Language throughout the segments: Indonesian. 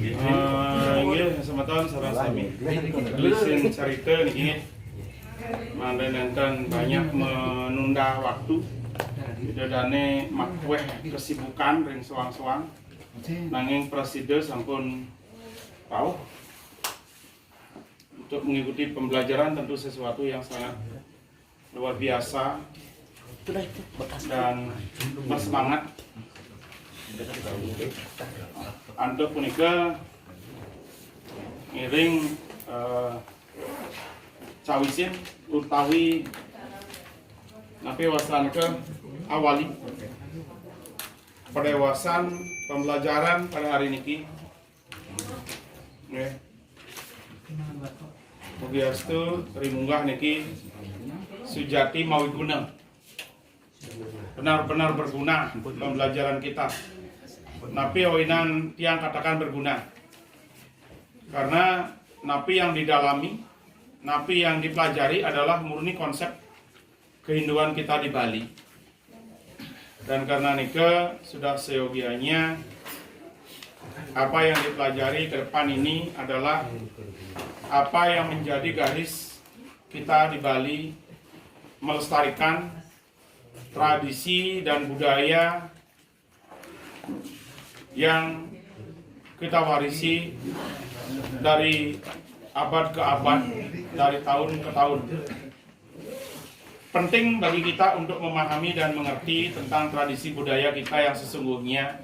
Inggih semeton sareng sami. Lisin carita niki mangga nenten banyak menunda waktu. Bidadane makweh kesibukan ring soang-soang. Nanging presiden sampun tahu untuk mengikuti pembelajaran tentu sesuatu yang sangat luar biasa dan bersemangat. Antuk punika ngiring cawisin utawi napi wasan ke awali pedewasan pembelajaran pada hari niki. Mugiastu rimunggah niki sujati mawi guna, benar-benar berguna pembelajaran kita. Napi oinan tiang katakan berguna karena napi yang didalami, napi yang dipelajari adalah murni konsep kehinduan kita di Bali. Dan karena nika sudah seyogianya apa yang dipelajari ke depan ini adalah apa yang menjadi garis kita di Bali, melestarikan tradisi dan budaya yang kita warisi dari abad ke abad, dari tahun ke tahun. Penting bagi kita untuk memahami dan mengerti tentang tradisi budaya kita yang sesungguhnya,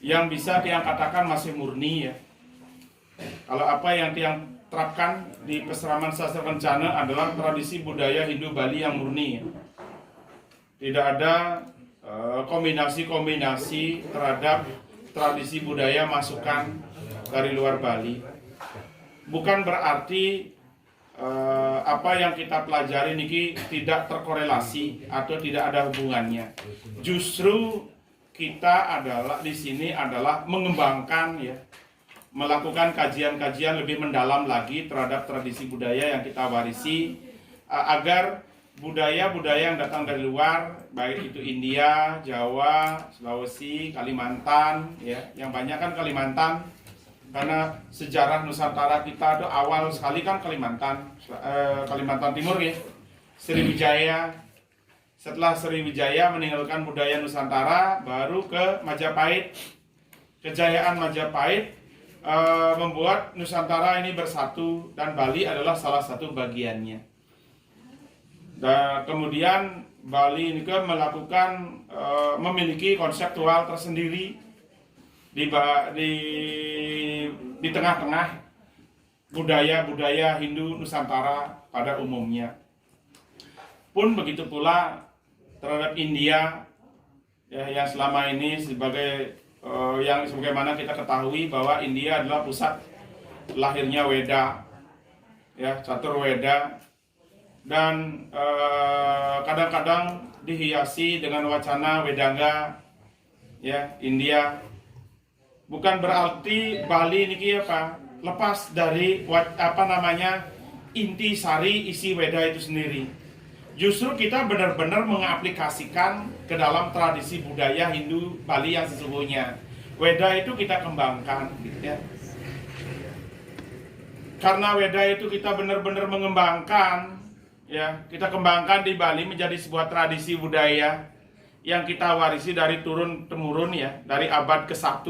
yang bisa tiang katakan masih murni ya. Kalau apa yang tiang terapkan di Peseraman Sastra Kencana adalah tradisi budaya Hindu Bali yang murni ya. Tidak ada kombinasi-kombinasi terhadap tradisi budaya masukan dari luar Bali. Bukan berarti apa yang kita pelajari niki tidak terkorelasi atau tidak ada hubungannya. Justru kita adalah di sini adalah mengembangkan ya, melakukan kajian-kajian lebih mendalam lagi terhadap tradisi budaya yang kita warisi agar budaya-budaya yang datang dari luar, baik itu India, Jawa, Sulawesi, Kalimantan, ya, yang banyak kan Kalimantan, karena sejarah Nusantara kita itu awal sekali kan Kalimantan Timur ya, Sriwijaya. Setelah Sriwijaya meninggalkan budaya Nusantara, baru ke Majapahit. Kejayaan Majapahit membuat Nusantara ini bersatu dan Bali adalah salah satu bagiannya. Dan kemudian Bali ini melakukan memiliki konseptual tersendiri di tengah-tengah budaya-budaya Hindu Nusantara pada umumnya. Pun begitu pula terhadap India ya, yang selama ini sebagai yang sebagaimana kita ketahui bahwa India adalah pusat lahirnya Weda, ya, Catur Weda. Dan kadang-kadang dihiasi dengan wacana Wedanga ya, India. Bukan berarti Bali ini apa lepas dari inti sari isi Weda itu sendiri. Justru kita benar-benar mengaplikasikan ke dalam tradisi budaya Hindu Bali yang sesungguhnya. Weda itu kita kembangkan gitu ya. Karena Weda itu kita benar-benar mengembangkan ya, kita kembangkan di Bali menjadi sebuah tradisi budaya yang kita warisi dari turun-temurun ya. Dari abad ke-1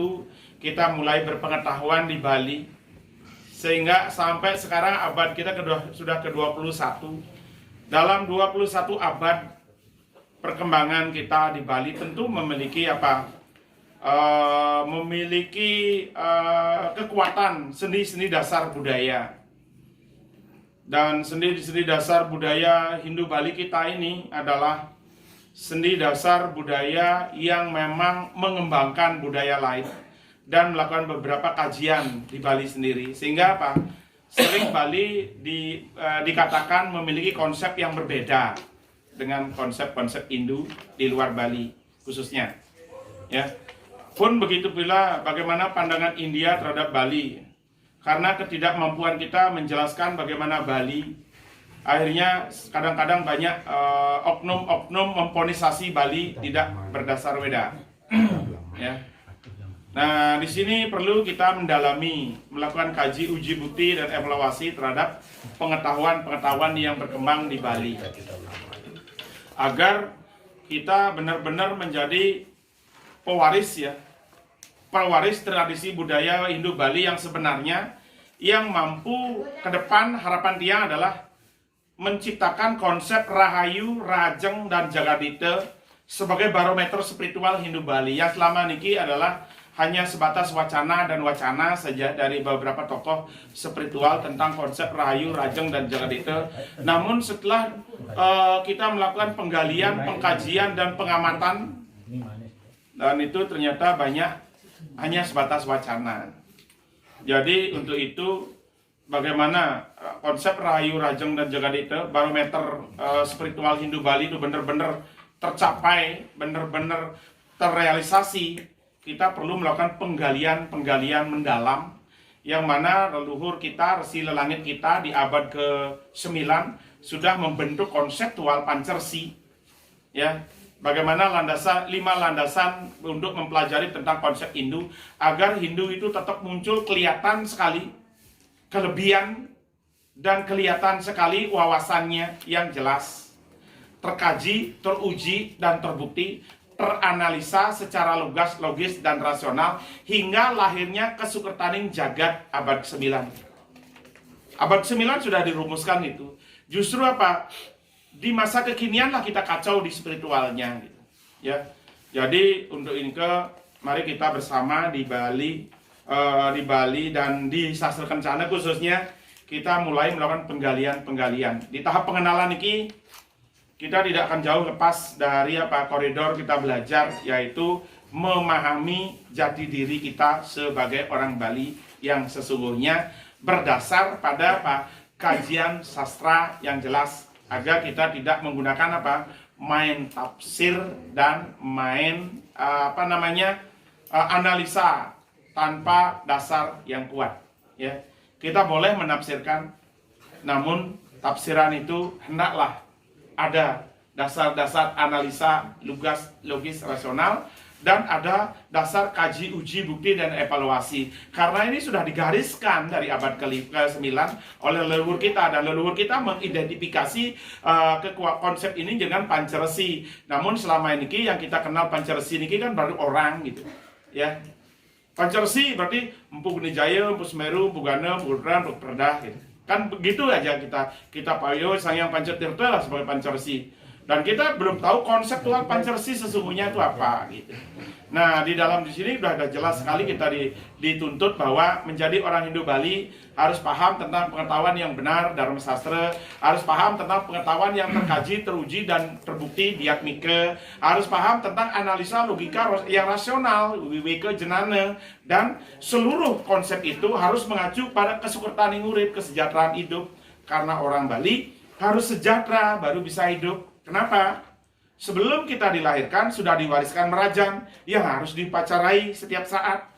kita mulai berpengetahuan di Bali, sehingga sampai sekarang abad kita sudah ke-21. Dalam 21 abad perkembangan kita di Bali tentu memiliki kekuatan sendi-sendi dasar budaya. Dan sendi-sendi dasar budaya Hindu Bali kita ini adalah sendi dasar budaya yang memang mengembangkan budaya lain dan melakukan beberapa kajian di Bali sendiri. Sehingga sering Bali dikatakan memiliki konsep yang berbeda dengan konsep-konsep Hindu di luar Bali khususnya. Ya. Pun begitu pula bagaimana pandangan India terhadap Bali. Karena ketidakmampuan kita menjelaskan bagaimana Bali, akhirnya kadang-kadang banyak oknum-oknum memponisasi Bali tidak berdasar Weda. Ya. Nah, di sini perlu kita mendalami, melakukan kaji, uji bukti, dan evaluasi terhadap pengetahuan-pengetahuan yang berkembang di Bali. Agar kita benar-benar menjadi pewaris ya, pewaris tradisi budaya Hindu Bali yang sebenarnya, yang mampu ke depan harapan dia adalah menciptakan konsep Rahayu, Rajeng, dan Jagadita sebagai barometer spiritual Hindu Bali yang selama niki adalah hanya sebatas wacana dan wacana saja dari beberapa tokoh spiritual tentang konsep Rahayu, Rajeng, dan Jagadita. Namun setelah kita melakukan penggalian, pengkajian, dan pengamatan, dan itu ternyata banyak hanya sebatas wacana. Jadi untuk itu bagaimana konsep Rahayu, Rajeng, dan Jagadita, barometer spiritual Hindu Bali itu benar-benar tercapai, benar-benar terrealisasi, kita perlu melakukan penggalian mendalam, yang mana leluhur kita, resi lelangit kita di abad ke-9 sudah membentuk konseptual Pancersi, ya. Bagaimana 5 landasan untuk mempelajari tentang konsep Hindu, agar Hindu itu tetap muncul kelihatan sekali kelebihan dan kelihatan sekali wawasannya yang jelas, terkaji, teruji, dan terbukti, teranalisa secara logis dan rasional, hingga lahirnya Kesukertaning Jagat abad ke-9. Abad ke-9 sudah dirumuskan itu. Justru apa? Di masa kekinian lah kita kacau di spiritualnya gitu. Ya. Jadi untuk ini mari kita bersama di Bali dan di Sastra Kencana khususnya kita mulai melakukan penggalian. Di tahap pengenalan ini kita tidak akan jauh lepas dari koridor kita belajar, yaitu memahami jati diri kita sebagai orang Bali yang sesungguhnya berdasar pada kajian sastra yang jelas, agar kita tidak menggunakan main tafsir dan main analisa tanpa dasar yang kuat. Ya, kita boleh menafsirkan, namun tafsiran itu hendaklah ada dasar-dasar analisa logis rasional, dan ada dasar kaji, uji, bukti, dan evaluasi. Karena ini sudah digariskan dari abad ke-9 oleh leluhur kita, dan leluhur kita mengidentifikasi konsep ini dengan Pancersi. Namun selama ini yang kita kenal Pancersi ini kan baru orang gitu, ya. Pancersi berarti Empu Gunijaya, Empu Semeru, Empu Gana, Empu Gudran, Empu Perdah gitu. Kan begitu aja kita payo Sangyang Pancatirta lah sebagai Pancersi. Dan kita belum tahu konseptual Pancersi sesungguhnya itu apa gitu. Nah, di dalam di sini sudah jelas sekali kita dituntut bahwa menjadi orang Hindu Bali harus paham tentang pengetahuan yang benar Dharma Sastra, harus paham tentang pengetahuan yang terkaji, teruji, dan terbukti Diatmika, harus paham tentang analisa logika yang rasional, Weweka Jenana, dan seluruh konsep itu harus mengacu pada kesukertaning urip, kesejahteraan hidup. Karena orang Bali harus sejahtera baru bisa hidup. Kenapa? Sebelum kita dilahirkan sudah diwariskan merajan yang harus dipacarai setiap saat.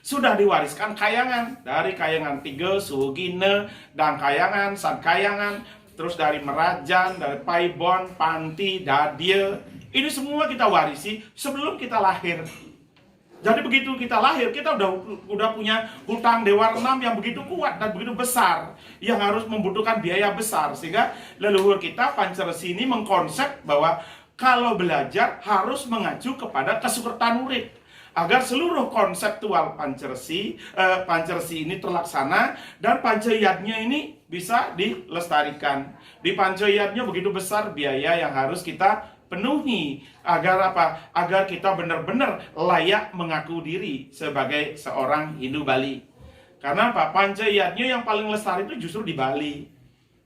Sudah diwariskan kayangan, dari kayangan 3, Suhugine, dan kayangan, San Kayangan, terus dari merajan, dari paibon, panti, dadie. Ini semua kita warisi sebelum kita lahir. Jadi begitu kita lahir, kita udah punya hutang dewa 6 yang begitu kuat dan begitu besar, yang harus membutuhkan biaya besar. Sehingga leluhur kita Pancersi ini mengkonsep bahwa kalau belajar harus mengacu kepada kesukertan urip, agar seluruh konseptual Pancersi ini terlaksana, dan Pancayatnya ini bisa dilestarikan. Di Pancayatnya begitu besar biaya yang harus kita penuhi agar agar kita benar-benar layak mengaku diri sebagai seorang Hindu Bali. Karena Pancayatnya yang paling lestari itu justru di Bali,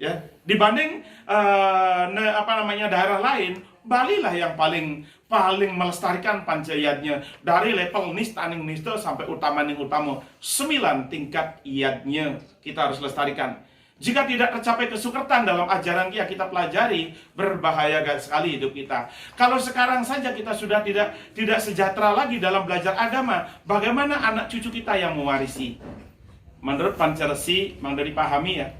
ya. Dibanding daerah lain, Bali lah yang paling melestarikan Pancayatnya, dari level Nistaning Nista sampai Utamaning Utama. 9 tingkat iatnya kita harus lestarikan. Jika tidak tercapai kesukertan dalam ajaran yang kita pelajari, berbahaya sekali hidup kita. Kalau sekarang saja kita sudah tidak sejahtera lagi dalam belajar agama, bagaimana anak cucu kita yang mewarisi? Menurut Pancersi, memang dari pahami ya,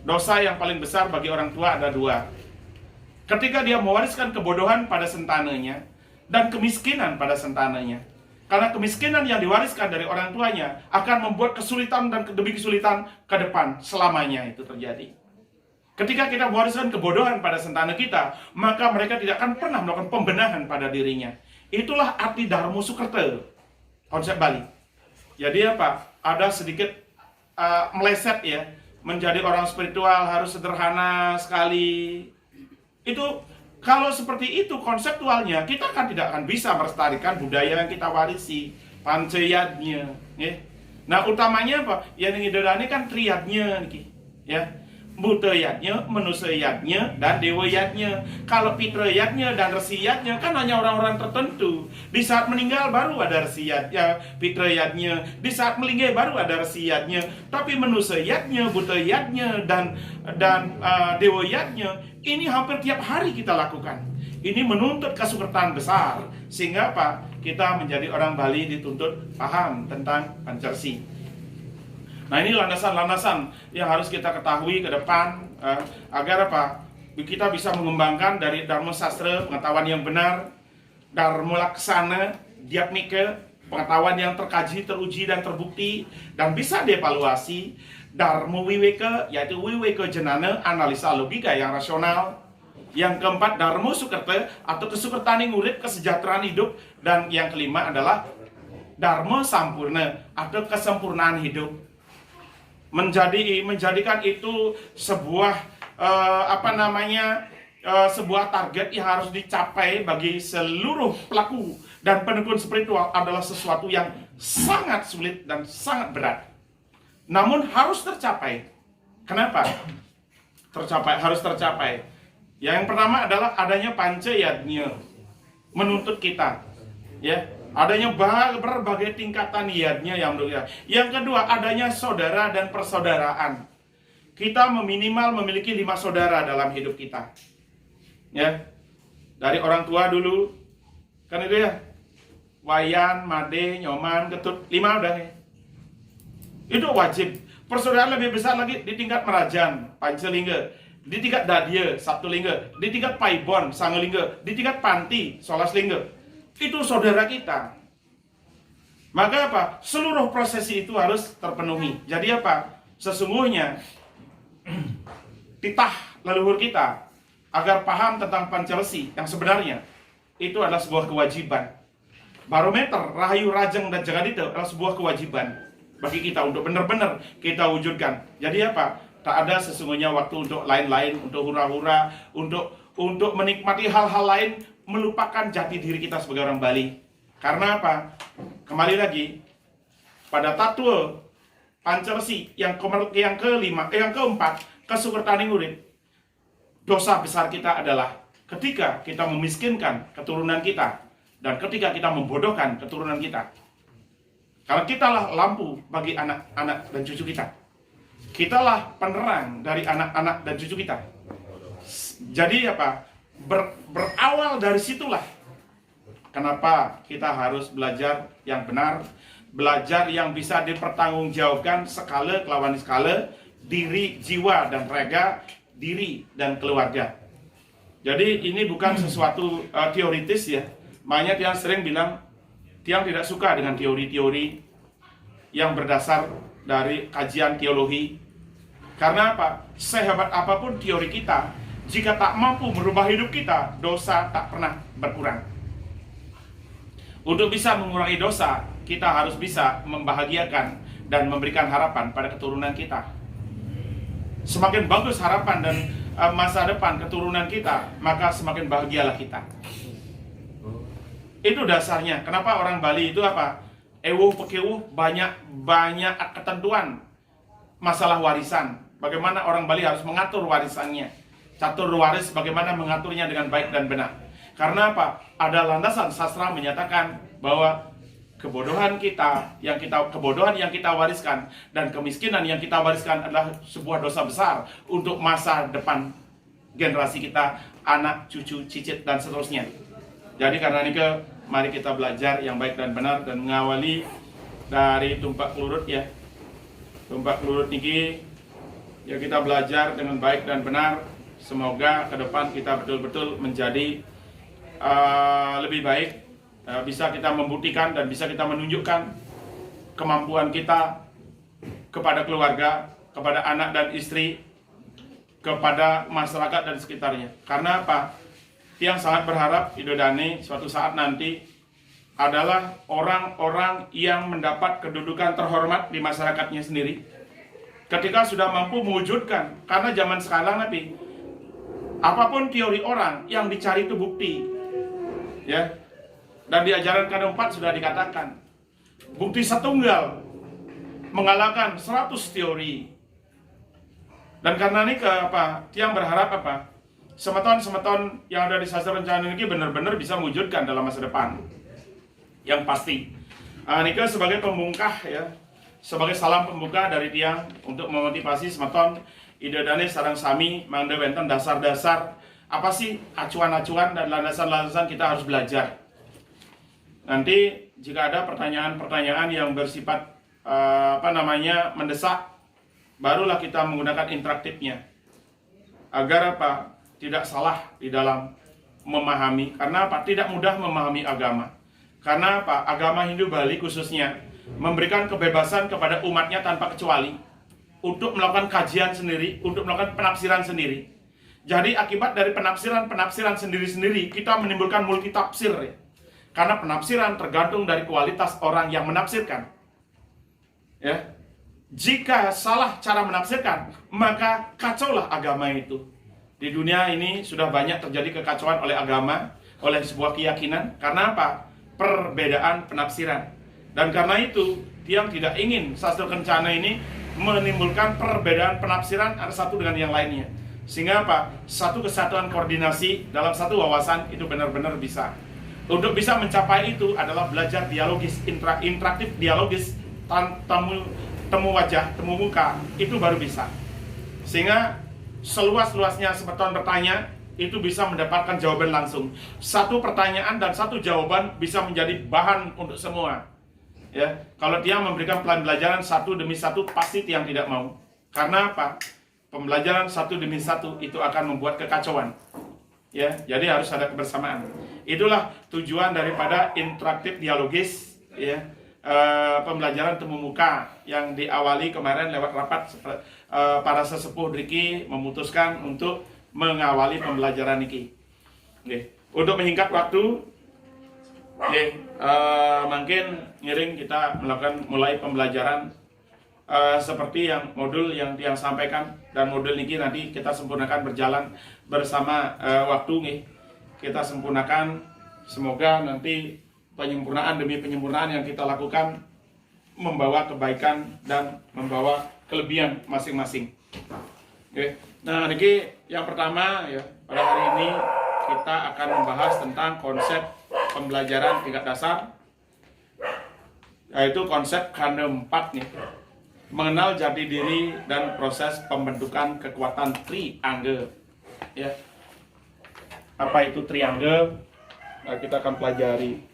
dosa yang paling besar bagi orang tua ada 2. Ketika dia mewariskan kebodohan pada sentananya dan kemiskinan pada sentananya. Karena kemiskinan yang diwariskan dari orang tuanya akan membuat kesulitan dan demi kesulitan ke depan selamanya itu terjadi. Ketika kita mewariskan kebodohan pada sentana kita, maka mereka tidak akan pernah melakukan pembenahan pada dirinya. Itulah arti Darmo Sukerta, konsep Bali. Jadi apa? Ada sedikit meleset ya, menjadi orang spiritual harus sederhana sekali. Itu kalau seperti itu konseptualnya, kita kan tidak akan bisa melestarikan budaya yang kita warisi, panceyatnya. Ya. Nah utamanya apa? Yang ini kan triadnya, ya. Buteyatnya, menuseyatnya, dan dewayatnya. Kalau pitreyatnya dan resiyatnya kan hanya orang-orang tertentu. Di saat meninggal baru ada resiyatnya, pitreyatnya. Di saat melinggai baru ada resiyatnya. Tapi menuseyatnya, buteyatnya, dan dewayatnya, ini hampir tiap hari kita lakukan. Ini menuntut kesukertaan besar. Sehingga apa? Kita menjadi orang Bali dituntut paham tentang Pancersi. Nah ini landasan-landasan yang harus kita ketahui ke depan agar apa? Kita bisa mengembangkan dari Dharma Sastra, pengetahuan yang benar, Dharma Laksana, Diatmika, pengetahuan yang terkaji, teruji, dan terbukti, dan bisa dievaluasi. Dharma Wiweka, yaitu Wiweka Jenana, analisa logika yang rasional. Yang keempat, Dharma Sukerta, atau kesukertaan urip, kesejahteraan hidup. Dan yang kelima adalah Dharma Sampurna, atau kesempurnaan hidup. Menjadikan itu sebuah sebuah target yang harus dicapai bagi seluruh pelaku dan penekun spiritual adalah sesuatu yang sangat sulit dan sangat berat. Namun harus tercapai. Kenapa? Harus tercapai. Yang pertama adalah adanya panceyatnya, menuntut kita, ya. Adanya berbagai tingkatan yadnya yang menurut kita. Yang kedua, adanya saudara dan persaudaraan. Kita minimal memiliki 5 saudara dalam hidup kita. Ya. Dari orang tua dulu. Kan itu ya. Wayan, Made, Nyoman, Ketut, 5 udah ya. Itu wajib. Persaudaraan lebih besar lagi di tingkat Merajan, Pancelingga. Di tingkat Dadya, Sabtulingga. Di tingkat Paibon, Sangelingga. Di tingkat Panti, Solaslinga. Itu saudara kita. Maka apa? Seluruh prosesi itu harus terpenuhi. Jadi apa? Sesungguhnya titah leluhur kita agar paham tentang Pancersi yang sebenarnya itu adalah sebuah kewajiban. Barometer, Rahayu, Rajeng, dan Jagadita adalah sebuah kewajiban bagi kita untuk benar-benar kita wujudkan. Jadi apa? Tak ada sesungguhnya waktu untuk lain-lain, untuk hura-hura, untuk menikmati hal-hal lain, melupakan jati diri kita sebagai orang Bali. Karena apa? Kembali lagi pada tattwa Pancersi yang keempat, kesukertaan urip. Dosa besar kita adalah ketika kita memiskinkan keturunan kita dan ketika kita membodohkan keturunan kita. Karena kitalah lampu bagi anak-anak dan cucu kita. Kitalah penerang dari anak-anak dan cucu kita. Jadi apa? Berawal dari situlah kenapa kita harus belajar yang benar, belajar yang bisa dipertanggungjawabkan skala kelawan skala, diri, jiwa, dan raga, diri, dan keluarga. Jadi ini bukan sesuatu teoritis ya. Makanya Tiang sering bilang, Tiang tidak suka dengan teori-teori yang berdasar dari kajian teologi. Karena apa? Sehebat apapun teori kita, jika tak mampu merubah hidup kita, dosa tak pernah berkurang. Untuk bisa mengurangi dosa, kita harus bisa membahagiakan dan memberikan harapan pada keturunan kita. Semakin bagus harapan dan masa depan keturunan kita, maka semakin bahagialah kita. Itu dasarnya. Kenapa orang Bali itu apa? Ewuh pekewuh, banyak ketentuan masalah warisan. Bagaimana orang Bali harus mengatur warisannya. Catur waris bagaimana mengaturnya dengan baik dan benar. Karena apa? Ada landasan sastra menyatakan bahwa kebodohan yang kita wariskan dan kemiskinan yang kita wariskan adalah sebuah dosa besar untuk masa depan generasi kita, anak, cucu, cicit, dan seterusnya. Jadi karena ini mari kita belajar yang baik dan benar dan mengawali dari tumpak kelurut ya. Tumpak kelurut niki ya kita belajar dengan baik dan benar. Semoga ke depan kita betul-betul menjadi lebih baik bisa kita membuktikan dan bisa kita menunjukkan kemampuan kita kepada keluarga, kepada anak dan istri, kepada masyarakat dan sekitarnya. Karena apa? Tiang sangat berharap Idodane suatu saat nanti adalah orang-orang yang mendapat kedudukan terhormat di masyarakatnya sendiri. Ketika sudah mampu mewujudkan, karena zaman sekarang Nabi, apapun teori orang yang dicari itu bukti, ya. Dan di ajaran ke-4 sudah dikatakan, bukti setunggal mengalahkan 100 teori. Dan karena ini Tiang berharap semeton-semeton yang ada di sastra rencana ini benar-benar bisa mewujudkan dalam masa depan. Yang pasti. Nika sebagai pembungkah ya, sebagai salam pembuka dari Tiang untuk memotivasi semeton Idodane sareng sami mangda wenten dasar-dasar apa sih acuan-acuan dan landasan-landasan kita harus belajar. Nanti jika ada pertanyaan-pertanyaan yang bersifat mendesak, barulah kita menggunakan interaktifnya agar tidak salah di dalam memahami. Karena tidak mudah memahami agama. Karena agama Hindu Bali khususnya memberikan kebebasan kepada umatnya tanpa kecuali untuk melakukan kajian sendiri, untuk melakukan penafsiran sendiri. Jadi akibat dari penafsiran sendiri-sendiri kita menimbulkan multitafsir ya. Karena penafsiran tergantung dari kualitas orang yang menafsirkan. Ya. Jika salah cara menafsirkan, maka kacaulah agama itu. Di dunia ini sudah banyak terjadi kekacauan oleh agama, oleh sebuah keyakinan. Karena apa? Perbedaan penafsiran. Dan karena itu Tiang tidak ingin sastra kencana ini menimbulkan perbedaan penafsiran antara satu dengan yang lainnya, sehingga satu kesatuan koordinasi dalam satu wawasan itu benar-benar bisa. Untuk bisa mencapai itu adalah belajar dialogis, interaktif dialogis, temu wajah, temu muka, itu baru bisa. Sehingga seluas-luasnya semeton bertanya itu bisa mendapatkan jawaban langsung. Satu pertanyaan dan satu jawaban bisa menjadi bahan untuk semua. Ya, kalau dia memberikan pembelajaran satu demi satu, pasti Tiang tidak mau. Karena apa? Pembelajaran satu demi satu itu akan membuat kekacauan. Ya, jadi harus ada kebersamaan. Itulah tujuan daripada interaktif dialogis, ya, pembelajaran temu muka yang diawali kemarin lewat rapat para sesepuh Riki memutuskan untuk mengawali pembelajaran ini. Oke. Untuk menyingkat waktu, mungkin ngiring kita melakukan mulai pembelajaran seperti yang modul yang Tiang sampaikan, dan modul ini nanti kita sempurnakan berjalan bersama waktu nih. Kita sempurnakan, semoga nanti penyempurnaan demi penyempurnaan yang kita lakukan membawa kebaikan dan membawa kelebihan masing-masing. Oke. Nah, ini yang pertama ya, pada hari ini kita akan membahas tentang konsep pembelajaran tingkat dasar, yaitu konsep K4 nih, mengenal jati diri dan proses pembentukan kekuatan triangle. Ya, apa itu triangle? Nah, kita akan pelajari.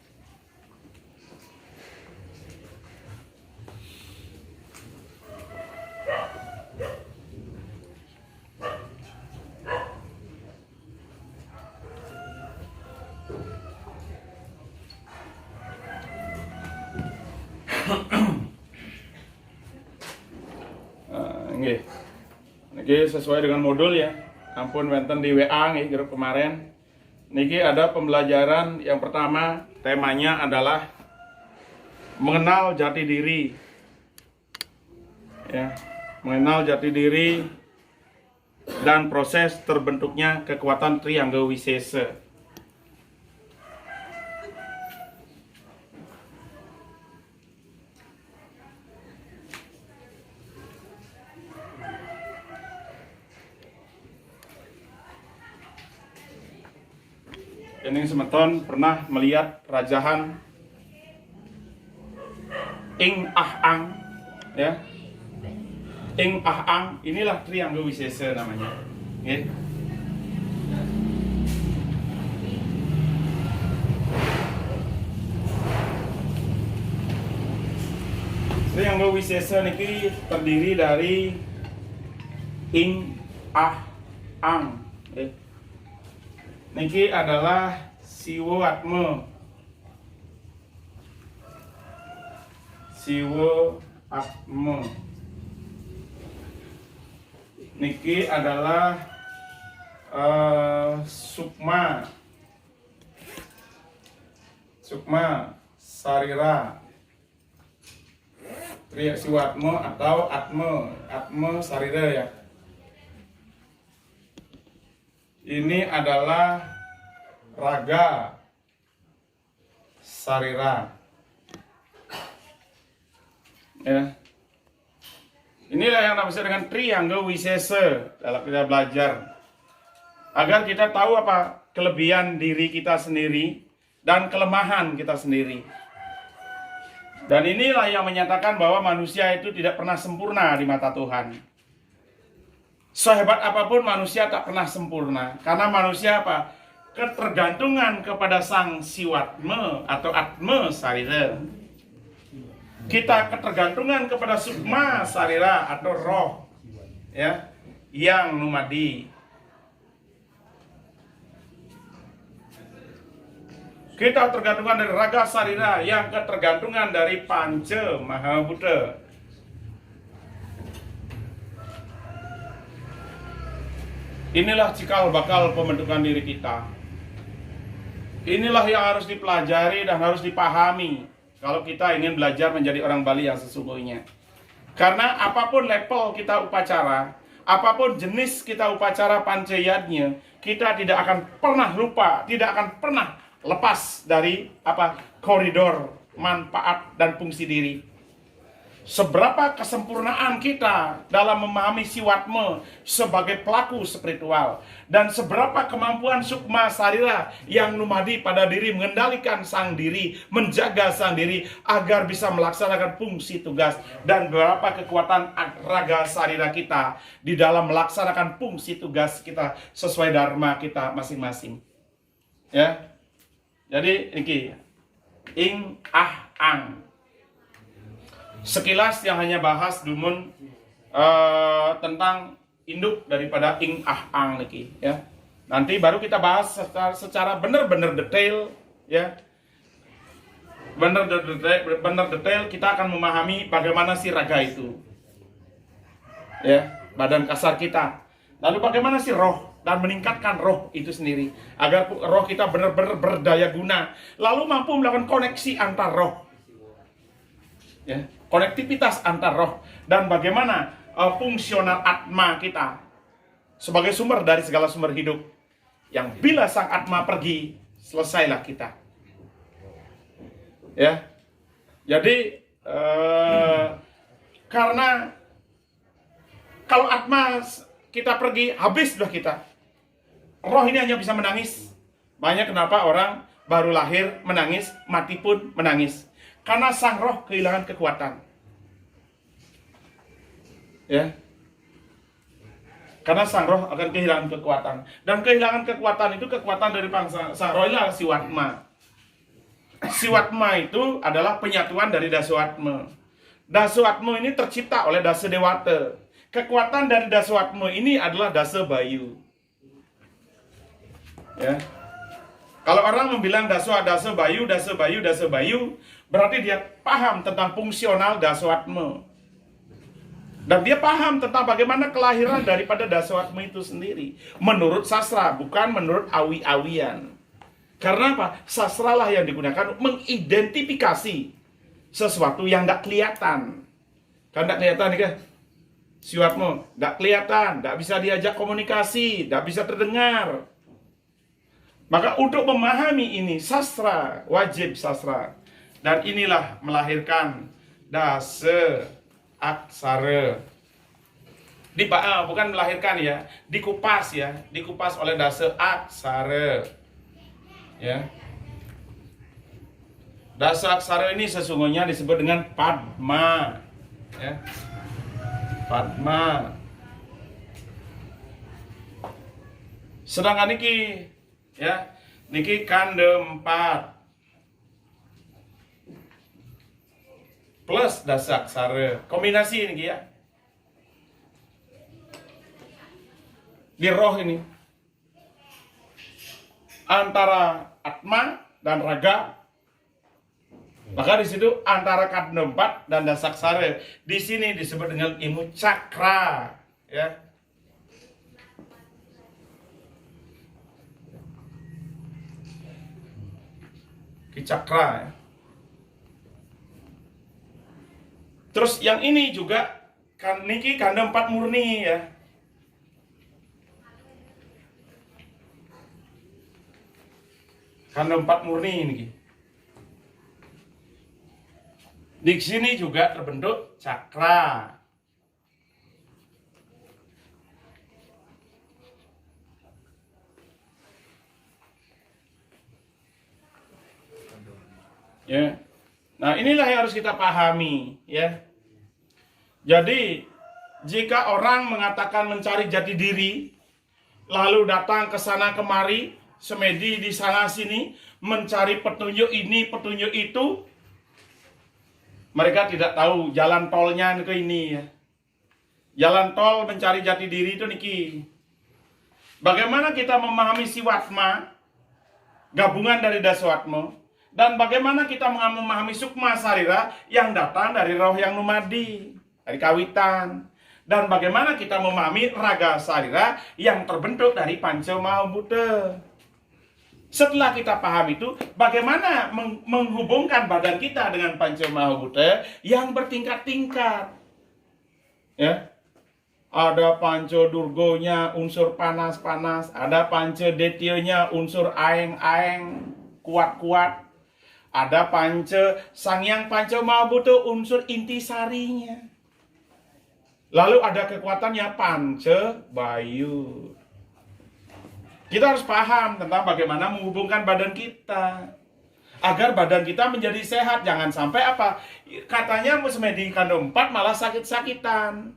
Niki sesuai dengan modul ya. Ampun wenten di WA nih grup kemarin. Niki ada pembelajaran yang pertama, temanya adalah mengenal jati diri. Ya, mengenal jati diri dan proses terbentuknya kekuatan triangle wisesa. Ini semeton pernah melihat rajahan Ing Ah Ang, ya. Ing Ah Ang, inilah triangle wisesa namanya. Okay. Triangle wisesa niki terdiri dari Ing Ah Ang. Okay. Niki adalah Siwo Atma. siwo atme. Niki adalah sukma sarira Triya siwatme atau atme sarira ya. Ini adalah raga sarira ya. Inilah yang namanya dengan triangle wisesa dalam kita belajar, agar kita tahu apa kelebihan diri kita sendiri dan kelemahan kita sendiri. Dan inilah yang menyatakan bahwa manusia itu tidak pernah sempurna di mata Tuhan. Sehebat apapun manusia tak pernah sempurna, karena manusia apa? Ketergantungan kepada sang siwatme atau atme sarira. Kita ketergantungan kepada sukma sarira atau roh ya, yang numadi. Kita tergantungan dari raga sarira yang ketergantungan dari panca maha Buddha. Inilah cikal bakal pembentukan diri kita. Inilah yang harus dipelajari dan harus dipahami kalau kita ingin belajar menjadi orang Bali yang sesungguhnya. Karena apapun level kita upacara, apapun jenis kita upacara pancayatnya, kita tidak akan pernah lupa, tidak akan pernah lepas dari koridor manfaat dan fungsi diri. Seberapa kesempurnaan kita dalam memahami siwatme sebagai pelaku spiritual, dan seberapa kemampuan sukma sarira yang numadi pada diri mengendalikan sang diri, menjaga sang diri agar bisa melaksanakan fungsi tugas, dan berapa kekuatan raga sarira kita di dalam melaksanakan fungsi tugas kita sesuai dharma kita masing-masing. Ya. Jadi ini ing ang. Sekilas yang hanya bahas dumun tentang induk daripada ing ang niki ya. Nanti baru kita bahas secara benar-benar detail ya. Benar detail kita akan memahami bagaimana si raga itu. Ya, badan kasar kita. Lalu bagaimana si roh dan meningkatkan roh itu sendiri agar roh kita benar-benar berdaya guna, lalu mampu melakukan koneksi antar roh. Ya, konektivitas antar roh, dan bagaimana fungsional atma kita sebagai sumber dari segala sumber hidup, yang bila sang atma pergi, selesailah kita. Ya, jadi karena kalau atma kita pergi, habis sudah kita. Roh ini hanya bisa menangis. Banyak kenapa orang baru lahir menangis, mati pun menangis. Karena sang roh kehilangan kekuatan. Ya. Karena sang roh akan kehilangan kekuatan. Dan kehilangan kekuatan itu kekuatan dari sang roh adalah siwatma. Siwatma itu adalah penyatuan dari daswatma. Daswatma ini tercipta oleh dasa dewata. Kekuatan dari daswatma ini adalah dasa bayu. Ya. Kalau orang membilang dasa bayu, berarti dia paham tentang fungsional daswatma. Dan dia paham tentang bagaimana kelahiran daripada daswatma itu sendiri. Menurut sastra, bukan menurut awi-awian. Karena apa? Sastra lah yang digunakan untuk mengidentifikasi sesuatu yang tidak kelihatan. Kan tidak kelihatan nih kan? Siwatma tidak kelihatan, tidak bisa diajak komunikasi, tidak bisa terdengar. Maka untuk memahami ini sastra, wajib sastra. Dan inilah melahirkan dasa aksara. Bukan melahirkan ya, dikupas ya, dikupas oleh dasa aksara. Ya. Dasa aksara ini sesungguhnya disebut dengan Padma. Ya. Padma. Sedangkan niki ya, niki kanda 4 plus dasa aksara. Kombinasi niki ya. Di roh ini antara atma dan raga Maka di situ antara kanda 4 dan dasaksara di sini disebut dengan ilmu cakra, ya. Ki cakra, ya. Terus yang ini juga kan niki kanda 4 murni, ya. Kanda 4 murni niki. Di sini juga terbentuk cakra. Ya. Nah, inilah yang harus kita pahami, ya. Jadi, jika orang mengatakan mencari jati diri, lalu datang ke sana kemari, semedi di sana sini, mencari petunjuk ini, petunjuk itu, mereka tidak tahu jalan tolnya ke ini, ya. Jalan tol mencari jati diri itu niki. Bagaimana kita memahami siwatma, gabungan dari daswatma, dan bagaimana kita memahami sukma sarira yang datang dari roh yang numadi, dari kawitan. Dan bagaimana kita memahami raga sarira yang terbentuk dari panca mahabhuta. Setelah kita paham itu, bagaimana menghubungkan badan kita dengan panca mahabhuta yang bertingkat-tingkat. Ya. Ada panca durgonya unsur panas-panas, ada panca detyonya unsur aeng-aeng kuat-kuat. Ada panca sangyang panca mahabhuta unsur intisarinya. Lalu ada kekuatannya panca bayu. Kita harus paham tentang bagaimana menghubungkan badan kita agar badan kita menjadi sehat. Jangan sampai apa? Katanya semedi kanda 4 malah sakit-sakitan.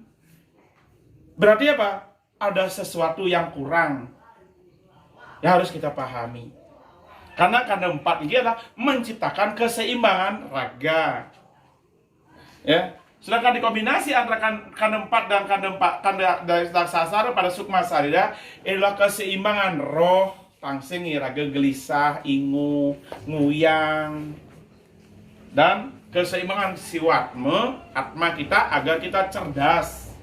Berarti apa? Ada sesuatu yang kurang. Yang harus kita pahami. Karena kanda 4 ini adalah menciptakan keseimbangan raga. Ya. Sedangkan dikombinasi antara kanda 4 dan kanda dasaksara pada sukma sarira adalah keseimbangan roh, tangsing, raga gelisah, ingu, nguyang, dan keseimbangan siwatma, atma kita agar kita cerdas.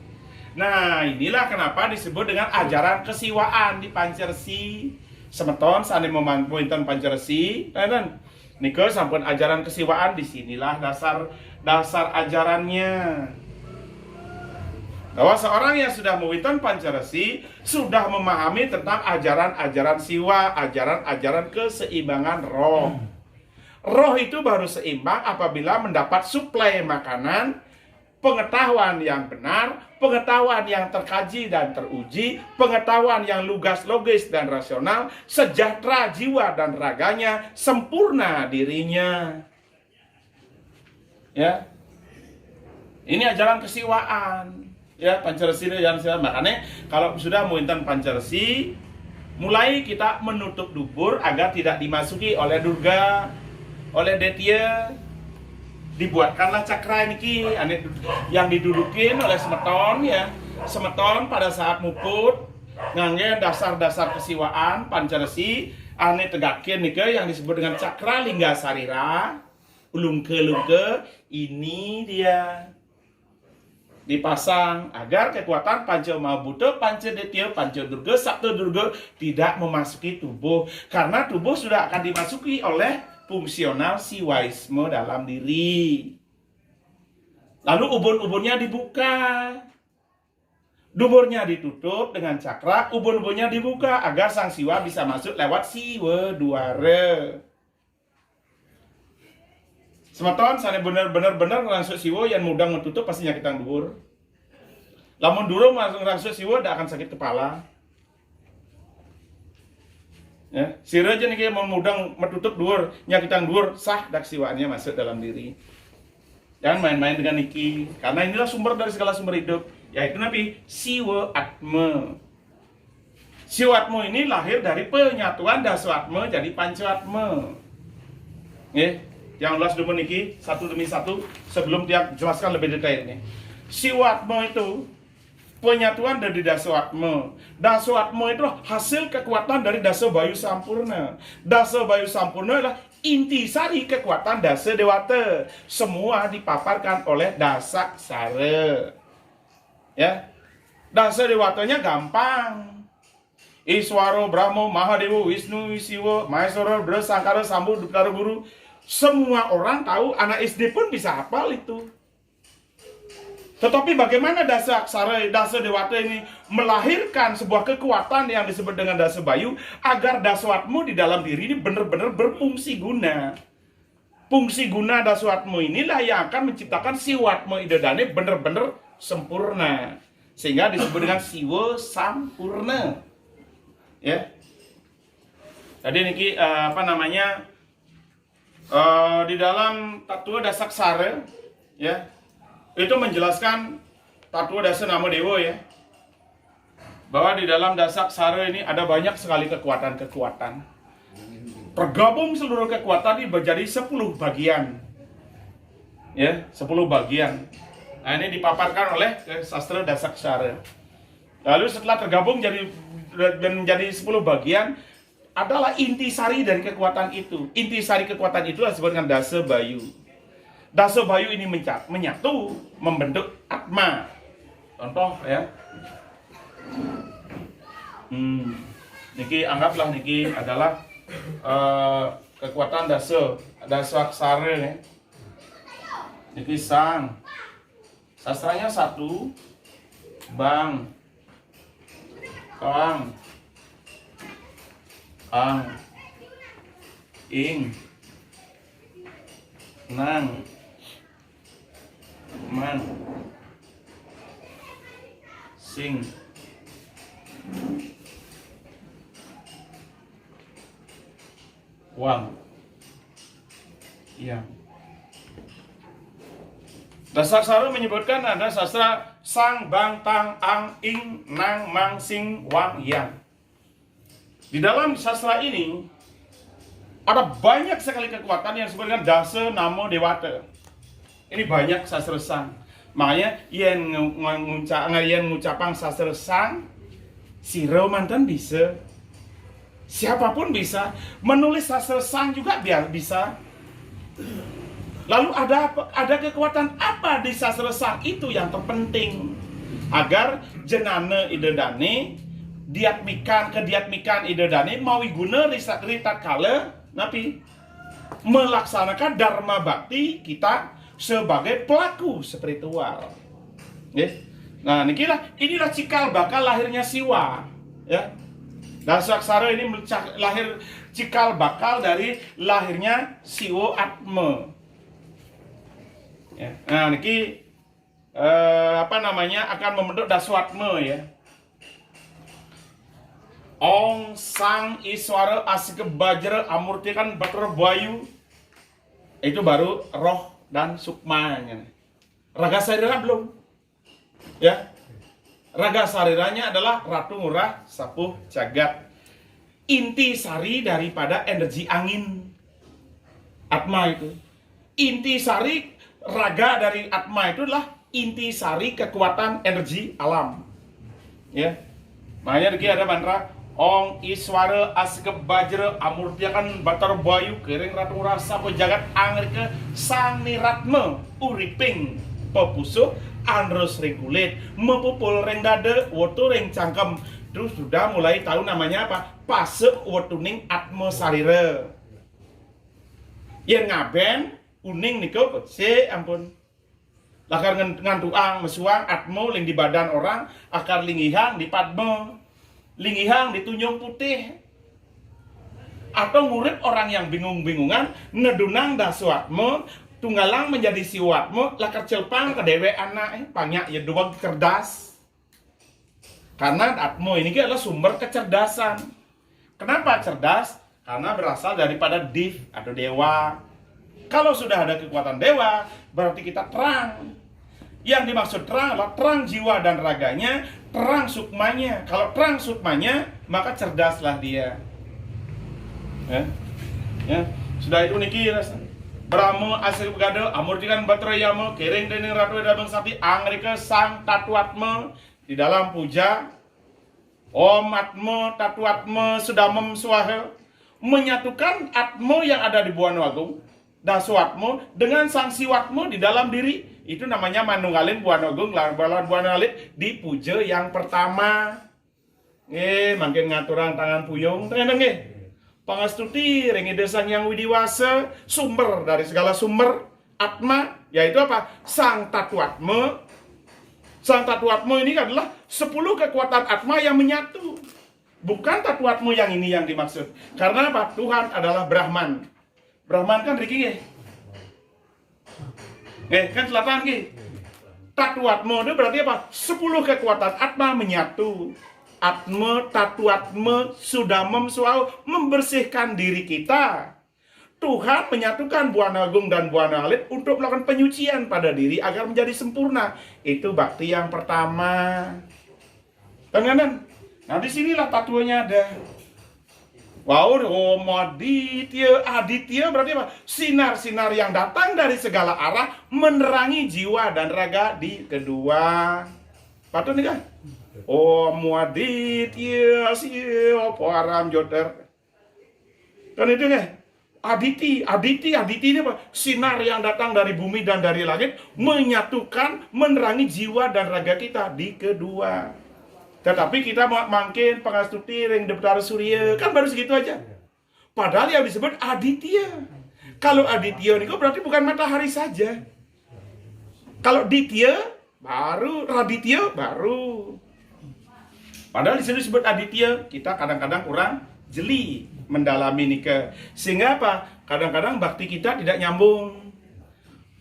Nah, inilah kenapa disebut dengan ajaran kesiwaan di Pancersi. Semeton sane memanpuinten Pancersi, dan niko sampun ajaran kesiwaan, disinilah dasar ajarannya. Bahwa seorang yang sudah mewiton Pancersi sudah memahami tentang ajaran-ajaran siwa, ajaran-ajaran keseimbangan roh. Roh itu baru seimbang apabila mendapat suplai makanan, pengetahuan yang benar, pengetahuan yang terkaji dan teruji, pengetahuan yang lugas, logis, dan rasional, sejahtera jiwa dan raganya, sempurna dirinya. Ya, ini ajaran kesiwaan. Ya, Pancersi dan siwa. Makanya kalau sudah muintan Pancersi, mulai kita menutup dubur agar tidak dimasuki oleh durga, oleh detya. Dibuatkanlah cakra niki yang didudukin oleh semeton, ya. Semeton pada saat muput ngangge dasar-dasar kesiwaan Pancersi ane tegakin nika yang disebut dengan cakra lingga sarira. Ulungke-lungke ini dia dipasang agar kekuatan panca mahabhuta, panca detya, panca durga, sapta durga tidak memasuki tubuh, karena tubuh sudah akan dimasuki oleh fungsional siwaisme dalam diri. Lalu ubun-ubunnya dibuka, duburnya ditutup dengan cakra, ubun-ubunnya dibuka agar sang siwa bisa masuk lewat siwa duara. Semeton sana bener-bener langsung siwa yang mudang menutup pasti nyakitang dhuwur. Lamun durung langsung siwa tidak akan sakit kepala. Ya, sira aja nih mau mudang menutup dhuwur, nyakitang dhuwur, sah dak siwaannya masuk dalam diri. Jangan main-main dengan niki, karena inilah sumber dari segala sumber hidup, yaitu nabi siwa atma. Siwa atma ini lahir dari penyatuan daswatma jadi pancawatma. Ya. Yang ulas dulu niki satu demi satu sebelum dia jelaskan lebih detailnya. Siwatma itu penyatuan dari Dasawatma. Dasawatma itu hasil kekuatan dari Dasa Bayu Sampurna. Dasa Bayu Sampurna adalah intisari kekuatan Dasa Dewata. Semua dipaparkan oleh Dasaksara. Ya, Dasa Dewatanya gampang. Iswaro, Brahmo, Mahadewa, Wisnu, Siwa, Maheswara, Bra, Sangkara, Sambu, Dukara, Guru. Semua orang tahu, anak SD pun bisa hafal itu. Tetapi bagaimana Dasaksara, Dasa Dewata ini melahirkan sebuah kekuatan yang disebut dengan Dasa Bayu agar Dasawatma di dalam diri ini benar-benar berfungsi guna. Fungsi guna Dasawatma inilah yang akan menciptakan Siwatma Idodane benar-benar sempurna. Sehingga disebut dengan Siwa Sampurna. Ya. Jadi niki di dalam Tattwa Dasaksara ya. Itu menjelaskan Tattwa Dasa Nama Dewa ya. Bahwa di dalam Dasaksara ini ada banyak sekali kekuatan-kekuatan. Tergabung seluruh kekuatan ini menjadi 10 bagian. Ya, 10 bagian. Nah, ini dipaparkan oleh sastra Dasaksara. Lalu setelah tergabung menjadi 10 bagian, adalah intisari dari kekuatan itu. Intisari kekuatan itu disebut dengan Dasa Bayu. Dasa Bayu ini menyatu, membentuk Atma. Contoh ya. Niki anggaplah niki adalah kekuatan Dasaksara ya. Niki sang. Sastranya 1, bang, kang, ing, nang, man, sing, wang, yang. Dasaksara menyebutkan ada sastra sang, bang, tang, ang, ing, nang, mang, sing, wang, yang. Di dalam sastra ini ada banyak sekali kekuatan yang disebut dengan Dasa Nama Dewata. Ini banyak sastra sang. Makanya yang ngucapang sastra sang, siro mantan bisa. Siapapun bisa. Menulis sastra sang juga bisa. Lalu ada kekuatan apa di sastra sang itu yang terpenting agar jenana idodane kediatmikan idodane mawi guna ritat kala napi melaksanakan dharma bakti kita sebagai pelaku spiritual. Ya. Nah, inilah cikal bakal lahirnya Siwa. Ya. Dasaksara ini lahir cikal bakal dari lahirnya Siwa Atma. Ya. Nah, niki akan membentuk Dasawatma ya. Ong Sang Iswara Asika Bajra Amurti kan Batara Bayu. Itu baru roh dan sukmanya. Raga sarira belum. Ya. Raga sariranya adalah Ratu Murah Sapuh Jagat. Inti sari daripada energi angin Atma itu. Inti sari raga dari Atma itu adalah inti sari kekuatan energi alam. Ya. Makanya di ada mantra Ong Iswara Asika Bajra Amurtiakan Batar Bayu Kering Ratu Rasa Jagat Angrika Sang Niratma Uriping Pepusuh Andros ring kulit Mepupul ring dada Wotu ring cangkem. Terus sudah mulai tahu namanya apa? Pase wotuning Atma Sarira. Yang ngaben kuning niko ampun. Lakar ngantuang mesuang Atma ling di badan orang, akar lingihang di padma. Lingihang di tunjung putih. Atau ngurip orang yang bingung-bingungan nedunang Dasawatma tunggalang menjadi Siwatma lakar celpang ke dewe anak panyak ya dua kerdas. Karena Atma ini adalah sumber kecerdasan. Kenapa cerdas? Karena berasal daripada div atau dewa. Kalau sudah ada kekuatan dewa, berarti kita terang. Yang dimaksud terang adalah terang jiwa dan raganya, terang sukmanya. Kalau terang sukmanya, maka cerdaslah dia. Ya. Sudah itu niki rasa. Brahma asir begada, amurtikan batra yama, kering dening ratu dabang sakti, angrika sang tatuatma. di dalam puja Om Atma Tatu Atma Sudamem Swaha, menyatukan Atma yang ada di Buana Agung Daswatma dengan Sang Siwatma di dalam diri. Itu namanya manunggalin Buana Agung lawan Buana Alit di puja yang pertama. Makin ngaturang tangan puyung tengen pangastuti ring ide Sang Yang Widiwasa, sumber dari segala sumber Atma, yaitu apa? Sang Tatu Atma. Sang Tatu Atma ini adalah 10 kekuatan Atma yang menyatu. Bukan Tatu Atma yang ini yang dimaksud. Karena apa? Tuhan adalah Brahman. Brahman kan Riki kan selatan Tatu Atma itu berarti apa? 10 kekuatan Atma menyatu. Atma, Tatu Atma, Sudamem Swaha, membersihkan diri kita. Tuhan menyatukan Buana Agung dan Buana Alit untuk melakukan penyucian pada diri agar menjadi sempurna. Itu bakti yang pertama. Tenganan. Nah disinilah tatuanya ada. Wow, Aditya berarti apa? Sinar-sinar yang datang dari segala arah menerangi jiwa dan raga di kedua. Patut nih kan? Om Aditya siapa Aram Joter. Kan itu nih. Aditi ini apa? Sinar yang datang dari bumi dan dari langit menyatukan, menerangi jiwa dan raga kita di kedua. Tetapi kita makin pangastuti ring Betara Surya kan baru segitu aja. Padahal yang disebut Aditya. Kalau Aditya ini berarti bukan matahari saja. Kalau Ditya baru, Raditya baru. Padahal di sini disebut Aditya, kita kadang-kadang kurang jeli mendalami nika. Sehingga apa? Kadang-kadang bakti kita tidak nyambung.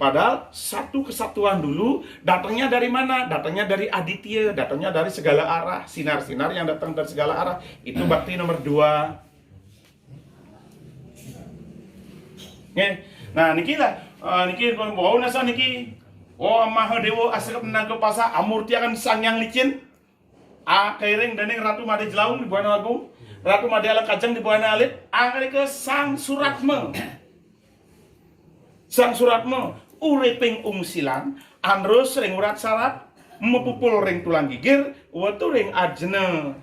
Padahal satu kesatuan dulu datangnya dari mana? Datangnya dari Aditya, datangnya dari segala arah, sinar-sinar yang datang dari segala arah. Itu bakti nomor 2. Nah, niki lah, niki bau nasa niki. Oh, Mahadewa asal menangkap pasa Amurti akan sang yang licin. Kairing dening Ratu Made Jelaung di Buana Agung, Ratu Made Ala Kajang di Buana Alit, angke Sang Suratma. Sang Suratma uriping ungsilan, andros ring urat sarat, mepupul ring tulang gigir, wetu ring ajna.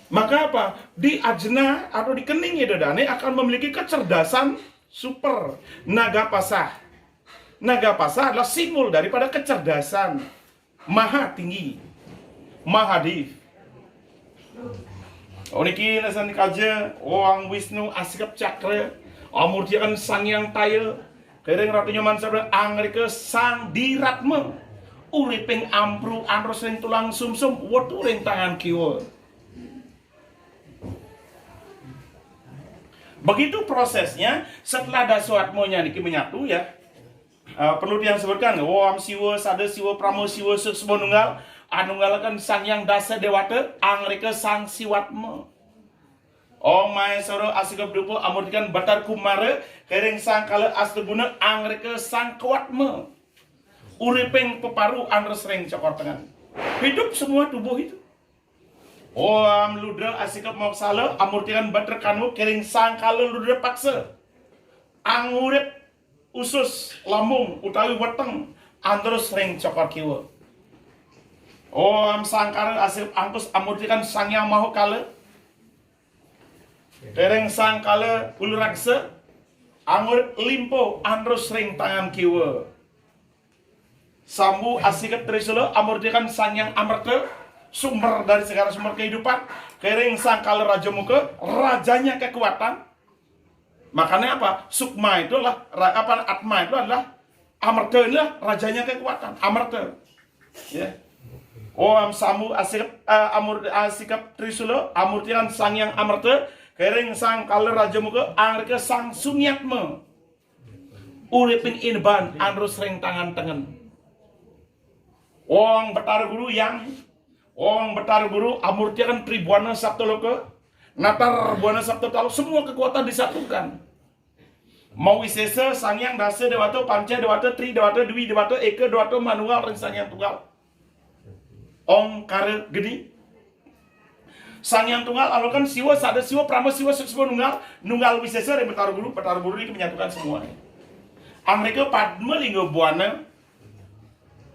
Maka apa? Di ajna atau di kening Yedadane akan memiliki kecerdasan super. Naga Pasah. Naga Pasah adalah simbol daripada kecerdasan. Maha tinggi, Mahadif. Niki nasan kaja, Ang Wisnu Asikap Cakra, Amurti kan Sang Yang Taya, Kering Ratu Nyoman Sabda Angrika Sang Diratma, uriping ampru andros ring tulang sumsum, wetu ring tangan kiwa. Begitu prosesnya setelah Daswatmanya niki menyatu ya. Perlu disebutkan, Om Siwa, Sada Siwa, Pramo Siwa, Suksma Nunggal, Anunggalakan Sang Yang Dasa Dewata, Angrika Sang Siwatma. Om Maheswara Asigap Dupo, Amurtikan Batar Kumara, Kering Sang Kala Astaguna, Angrika Sang Kuatma. Uripeng Peparu, Andres Ring Cokor Tengan. Hidup semua tubuh itu. Om Ludra Asigap Moksala, Amurtikan Batar Kanu, Kering Sang Kala Ludra Paksa. Angurip usus lambung utawi weteng andros ring cokor kiwa. Om Sangkara Asif Angkus Amurtikan Sang Yang Mahokala, Dereng Sang Kala Uluraksa, Angur Limpo andros ring tangan kiwa. Sambu Asikat Trisula Amurtikan Sang Yang Amarta, sumber dari segala sumber kehidupan. Kering Sang Kala Raja Muka, rajanya kekuatan. Makanya apa? Sukma itu adalah Atma itu adalah Amarta, inilah rajanya kekuatan. Amarta. Ya. Om Sambu Asikap Trisula Amurtikan Sang Yang Amarta, Kering Sang Kala Raja Muka, Angrika Sang Sunyatma. Uriping inban andros ring tangan tengen. Wong Betara Guru Amurtikan Tribuana Saptaloka, Natar Buana Saptotalo, semua kekuatan disatukan. Mau Wisesa, Sang Yang Dasa Dewata, Panca Dewata, Tri Dewata, Dwi Dewata, Eka Dewata, Manunggal, Ring Sang Yang Tunggal. Om Kare Gedi. Sang Yang Tunggal, Alokan Siwa, Sada Siwa, Prama Siwa, Suksma Nunggal, Nunggal Wisesa, dan Betara Guru ini menyatukan semuanya. Angrika Padma Lingga Buana,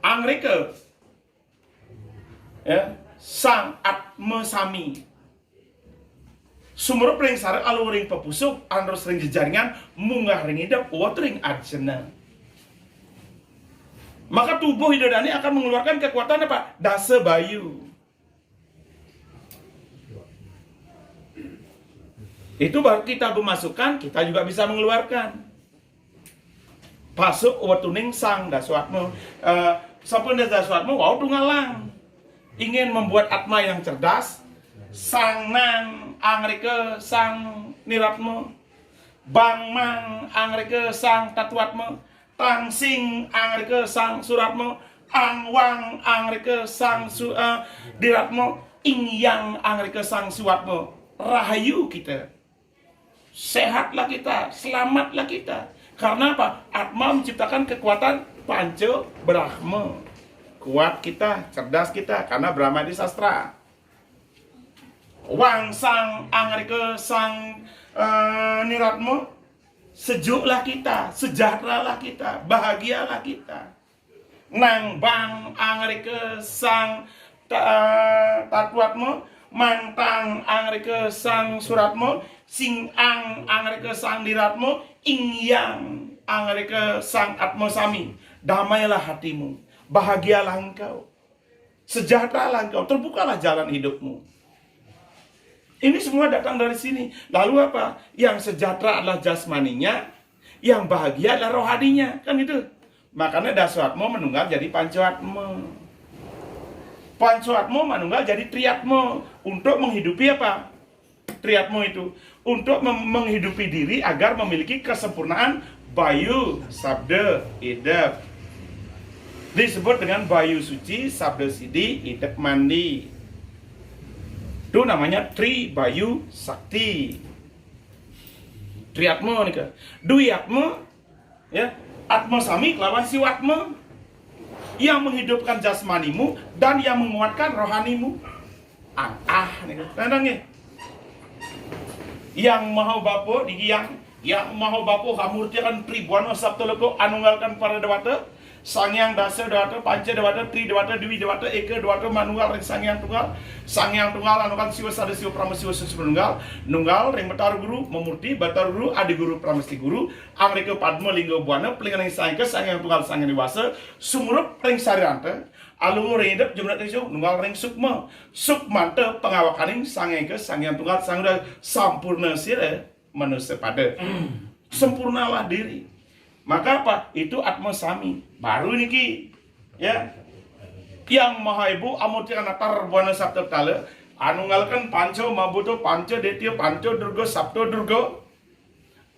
Angrika ya, sang atma sami. Sumur ring sare alu ring pepusuk andros ring jejaringan munggah ring hidup wat ring ajena. Maka tubuh hidodani akan mengeluarkan kekuatan apa? Dasa bayu. Itu baru kita memasukkan, kita juga bisa mengeluarkan. Pasuk watuning sang daswatmu. Sampun daswatmu wow tunggalang. Ingin membuat atma yang cerdas, sang nang angrike sang niratmu, bang mang angrike sang tatuatmu, tang sing angrike sang suratmu, ang wang angrike sang diratmu, ing yang angrike sang suatmu. Rahayu kita, sehatlah kita, selamatlah kita. Karena apa? Atma menciptakan kekuatan panca brahma. Kuat kita, cerdas kita, karena Brahma di sastra. Wang sang angrike sang niratmu, sejuklah kita, sejahteralah kita, bahagialah kita. Nang bang angrike sang tatuatmu, mantang angrike sang suratmu, sing ang angrike sang diratmu, ing yang angrike sang atma sami. Damailah hatimu, bahagialah engkau, sejahteralah engkau, terbukalah jalan hidupmu. Ini semua datang dari sini. Lalu apa? Yang sejahtera adalah jasmaninya, yang bahagia adalah rohaninya, kan itu. Makanya daswatmo menunggal jadi pancoatmo. Pancoatmo menunggal jadi triatmo. Untuk menghidupi apa? Triatmo itu untuk menghidupi diri agar memiliki kesempurnaan bayu, sabda, idep. Disebut dengan bayu suci, sabda sidi, idep mandi. Itu namanya tri bayu sakti. Triatma nih, duyatma, ya, atma sami lawan siwatma, yang menghidupkan jasmanimu dan yang menguatkan rohanimu. Nih, tandangnya. Yang maha bapo di yang maha bapo hamurti kan tribuana sabtoloko anunggalkan para dewata. Sangyang dasa dewata, panca dewata, tri dewata, dewi dewata, eka dewata, manunggal ring sangyang tunggal anukan siwa sada siwa pramesiwa susu penunggal, nunggal ring batar guru memurti, batar guru adi guru pramesti guru, angreka padma linggo buana, pelingan ring sangka sangyang tunggal sangyang dewasa, sumurup ring saranta, alungu ring hidup jumlah tisu, nunggal ring sukma, sukmanta pengawakaning sangyang ke sangyang tunggal sangyang sampurna sira manusia pada, sempurnalah diri. Maka apa? Itu atma sami. Baru niki, ya. Yang maha ibu amuti anatar buana sabta kala anunggalkan panco mabuto panco detio panco durgo sabto durgo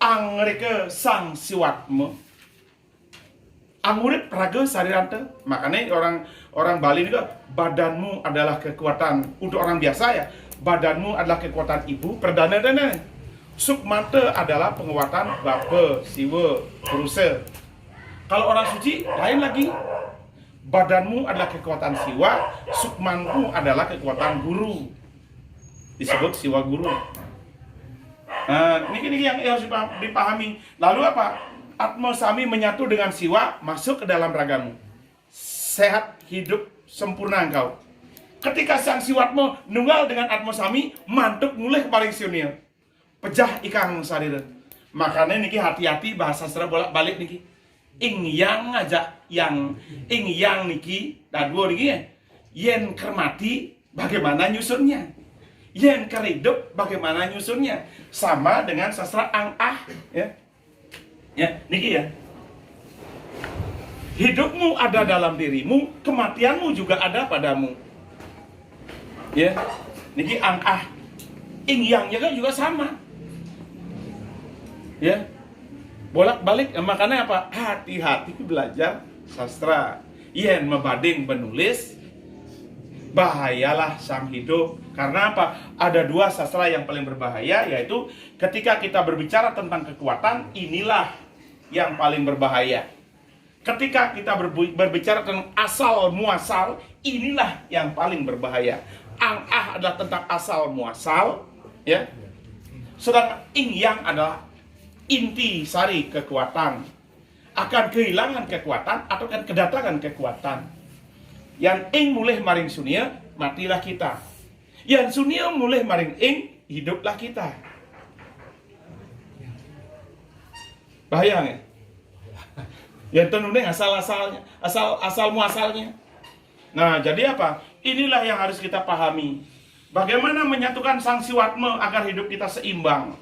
angreke sang siwatmu. Angurit raga sariranta. Makanya orang Bali ini badanmu adalah kekuatan untuk orang biasa ya. Badanmu adalah kekuatan ibu perdana dana. Sukmanta adalah penguatan bapa, siwa, purusa. Kalau orang suci lain lagi. Badanmu adalah kekuatan siwa, sukmanmu adalah kekuatan guru. Disebut siwa guru. Nah, ini yang harus dipahami. Lalu apa? Atma sami menyatu dengan siwa, masuk ke dalam ragamu. Sehat, hidup, sempurna engkau. Ketika sang siwatmu nunggal dengan atma sami, mantuk mulai paling sionil. Pejah ikang sarira. Makanya niki hati-hati bahasa sastra bolak-balik niki. Ing yang ngajak yang ing yang niki dua niki ya. Yen kermati bagaimana nyusunnya? Yen keridup bagaimana nyusunnya? Sama dengan sastra ang-ah ya. Ya, niki ya. Hidupmu ada dalam dirimu, kematianmu juga ada padamu. Ya. Niki ang-ah. Ing yangnya juga sama. Ya, bolak-balik. Makanya apa? Hati-hati belajar sastra. Yen membanding penulis, bahayalah sang hidup. Karena apa? Ada dua sastra yang paling berbahaya, yaitu ketika kita berbicara tentang kekuatan, inilah yang paling berbahaya. Ketika kita berbicara tentang asal muasal, inilah yang paling berbahaya. Ang-ah adalah tentang asal muasal, ya. Sedangkan ing yang adalah inti sari kekuatan. Akan kehilangan kekuatan atau akan kedatangan kekuatan. Yang ing mulai maring sunia matilah kita. Yang sunio mulai maring ing hiduplah kita. Bahaya nggak? Yang tentunya asal-asalnya, asal muasalnya. Nah, jadi apa? Inilah yang harus kita pahami. Bagaimana menyatukan sang siwatme agar hidup kita seimbang.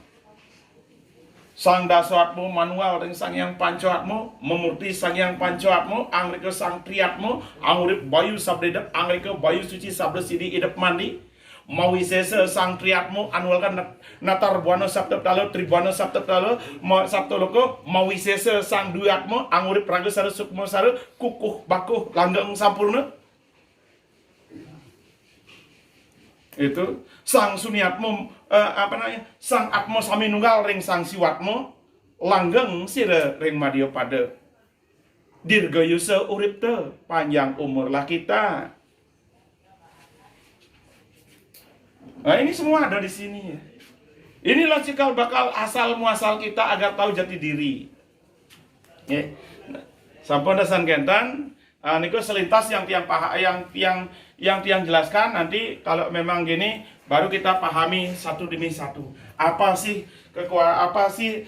Sang dasawatmu manual ring sang yang pancoatmu, memurti sang yang pancoatmu, angrike sang triatmu, angurip bayu sabredep, angrike bayu suci sabre sidi idep mandi. Mawisese sang triatmu anualkan natar buana sabtep talo tribuana sabtep talo sabto loko mawisese sang duatmu angurip raga saru sukmo saru kukuh bakuh langgeng sampurna. Itu sang suniatmu sang atmo sami nunggal ring sang siwatmu langgeng sire ring madio pada dirgayuse urip te panjang umur lah kita. Nah, ini semua ada di sini ya. Inilah cikal bakal asal muasal kita agar tahu jati diri. Ya. Sampun dasan kentan, niku selintas yang tiang jelaskan. Nanti kalau memang gini baru kita pahami satu demi satu. Apa sih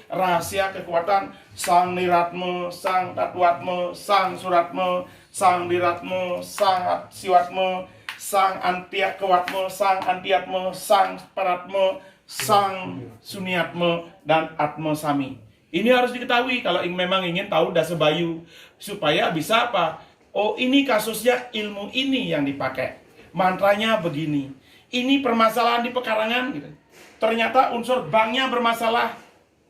rahasia kekuatan sang niratme, sang tatuatme, sang suratme, sang diratme, sang siwatme, sang antiat kewatme, sang antiatme, sang paratme, sang suniatme, dan atme sami. Ini harus diketahui kalau memang ingin tahu dasa bayu. Supaya bisa apa? Oh, ini kasusnya ilmu ini yang dipakai. Mantranya begini. Ini permasalahan di pekarangan gitu. Ternyata unsur banknya bermasalah.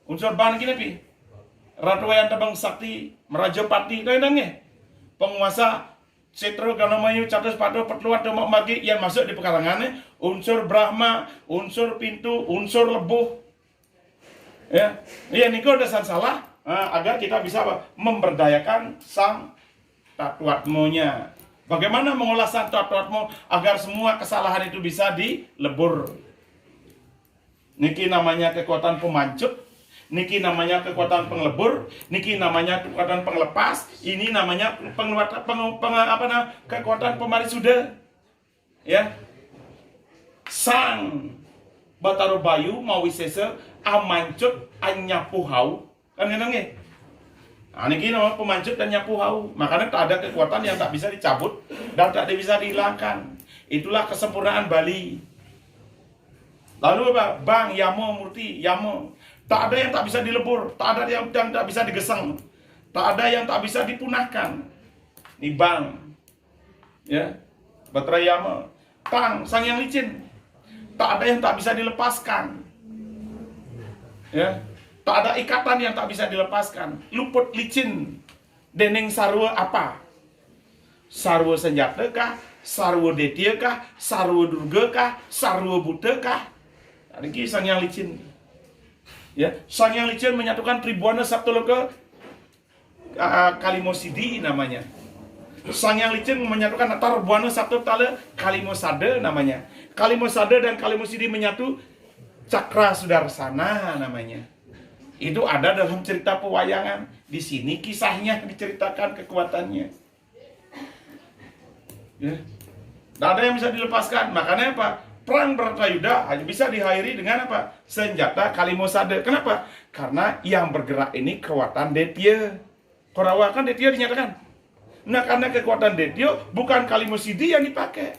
Unsur bank gini pi. Ratu yang tebang sakti, merajapati, nangnya. Penguasa Setro Ganomayu catus padu perluat demak magi yang masuk di pekarangannya unsur Brahma, unsur pintu, unsur lebuh. Ya, niko dasar salah agar kita bisa memberdayakan sang tatuatmonya. Bagaimana mengolah sang tatuatmo agar semua kesalahan itu bisa dilebur. Niki namanya kekuatan pemancut. Niki namanya kekuatan penglebur, niki namanya kekuatan penglepas, ini namanya kekuatan pemarisuda. Ya. Sang Bataro Bayu mawisese amancut anyapuhau. Kan ngenenge. Nah, niki namanya pemancut dan nyapuhau. Makanya tak ada kekuatan yang tak bisa dicabut dan tak bisa dihilangkan. Itulah kesempurnaan Bali. Lalu apa? Bang, Yamo, Murti, Yamo. Tak ada yang tak bisa dilebur, tak ada yang tak bisa digesang, tak ada yang tak bisa dipunahkan. Ini bang, ya, Batra Yama, Tang, sang yang licin, tak ada yang tak bisa dilepaskan, ya, tak ada ikatan yang tak bisa dilepaskan. Luput licin, deneng sarwa apa? Sarwa senjata kah? Sarwa detya kah? Sarwa durga kah? Sarwa buddha kah? Ini sang yang licin. Ya, sang yang licin menyatukan Tribuana Saptoloka Kalimosidi namanya. Sang yang licin menyatukan Tarbuana Saptotale Kalimosade namanya. Kalimosade dan Kalimosidi menyatu Cakra Sudarsana namanya. Itu ada dalam cerita pewayangan. Di sini kisahnya diceritakan kekuatannya. Ya. Tidak ada yang bisa dilepaskan. Makanya apa? Perang Bratayuda hanya bisa diakhiri dengan apa? Senjata Kalimosade. Kenapa? Karena yang bergerak ini kekuatan Detya. Korawa kan Detya dinyatakan. Nah, karena kekuatan Detya bukan Kalimosidi yang dipakai.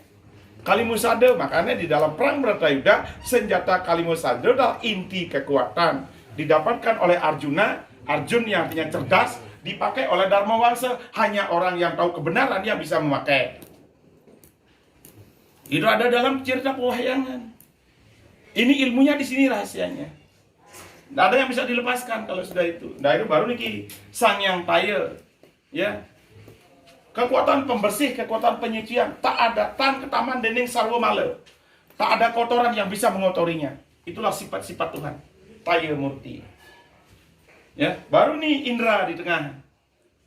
Kalimosade. Makanya di dalam perang Bratayuda senjata Kalimosade adalah inti kekuatan. Didapatkan oleh Arjuna. Arjun yang artinya cerdas dipakai oleh Dharmawangsa. Hanya orang yang tahu kebenaran yang bisa memakai. Itu ada dalam cerita pewayangan. Ini ilmunya di sini rahasianya. Tidak ada yang bisa dilepaskan kalau sudah itu. Nah itu baru niki sang yang taya, ya. Kekuatan pembersih, kekuatan penyucian. Tak ada tan ketaman dening sarwa male. Tak ada kotoran yang bisa mengotorinya. Itulah sifat-sifat Tuhan. Taya murti. Ya, baru nih indra di tengah.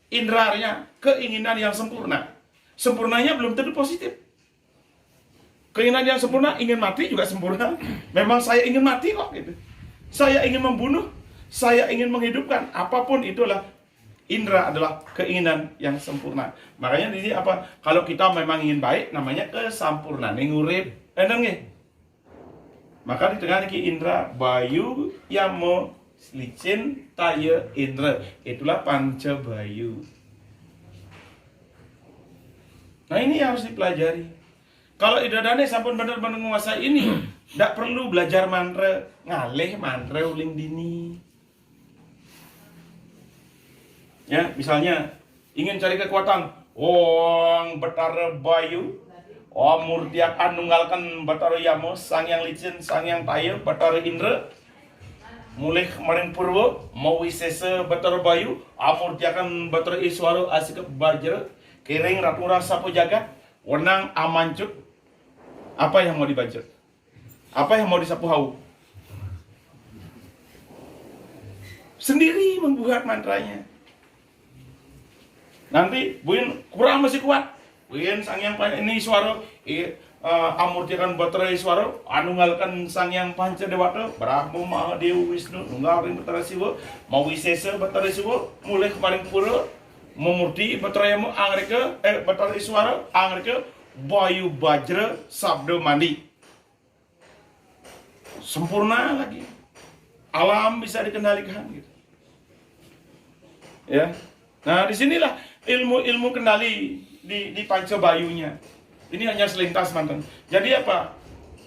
Indranya keinginan yang sempurna. Sempurnanya belum tentu positif. Keinginan yang sempurna, ingin mati juga sempurna. Memang saya ingin mati kok gitu. Saya ingin membunuh, saya ingin menghidupkan. Apapun itulah Indra adalah keinginan yang sempurna. Makanya di sini apa? Kalau kita memang ingin baik, namanya kesampurnaan ngurip. Enak nggih? Maka di tengah niki indra bayu yamo licin taya indra. Itulah panca bayu. Nah ini harus dipelajari. Kalau idadane sampun benar-benar menguasai ini, tidak perlu belajar mantra ngalih mantra uling dini. Ya, misalnya ingin cari kekuatan, Om Betara Bayu, Om Murtiak nunggalkan Betara Yamo, Sang Yang Licin, Sang Yang Taya, Betara Indra, mulai kemarin Purwo, mau wisesa Betara Bayu, Om Murtiakan Betara Iswaro, Asikap Bajra, Kering Ratu Rasa Jagat, Wenang Amancut. Apa yang mau dibaca? Apa yang mau disapu hau? Sendiri membuat mantranya. Nanti buin kurang masih kuat. Buin Sang Yang ini suara amurtikan Batara Iswara anunggalkan Sang Yang Panca Dewata Brahma Mahadewa Wisnu nunggalin Batara Siwa mau wisesa Batara Siwa mulai kemarin pura memurti Batara Yamo angreka Batara Iswara angreka Bayu Bajra Sabda Mandi. Sempurna lagi. Alam bisa dikendalikan gitu. Ya. Nah, disinilah ilmu kendali di panca bayunya. Ini hanya selintas mantan. Jadi apa?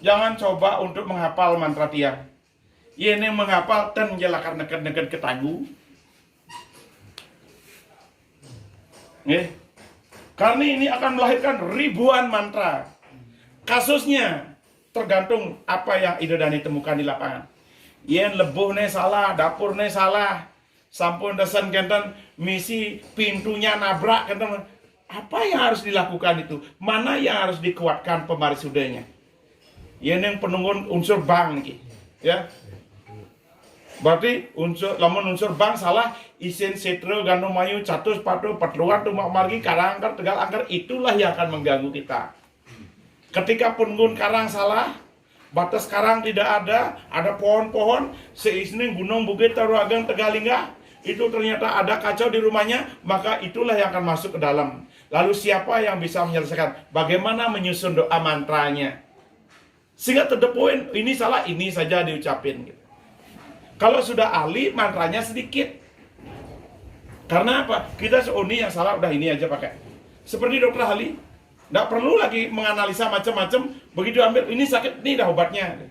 Jangan coba untuk menghafal mantra tiang. Ini menghafal dan jelakar neket-neket ketanggu. Karena ini akan melahirkan ribuan mantra. Kasusnya tergantung apa yang idodani temukan di lapangan. Yen lebuhnya salah, dapurnya salah. Sampun desain kenten misi pintunya nabrak kenten. Apa yang harus dilakukan itu? Mana yang harus dikuatkan pemarisudanya? Ini yang penunggun unsur bang nih, ya. Berarti lamun unsur bang salah, isin setro gandum mayu catus patu patluan tumak margi karang angker tegal angker itulah yang akan mengganggu kita. Ketika penunggun karang salah, batas karang tidak ada pohon-pohon, seisning gunung bukit taruagang tegalingga. Itu ternyata ada kacau di rumahnya, maka itulah yang akan masuk ke dalam. Lalu siapa yang bisa menyelesaikan? Bagaimana menyusun doa mantranya? Sehingga terdepoin, ini salah, ini saja diucapin. Gitu. Kalau sudah ahli, mantranya sedikit. Karena apa? Kita seuni yang salah, udah ini aja pakai. Seperti dokter ahli, tidak perlu lagi menganalisa macam-macam. Begitu ambil, ini sakit, ini dah obatnya.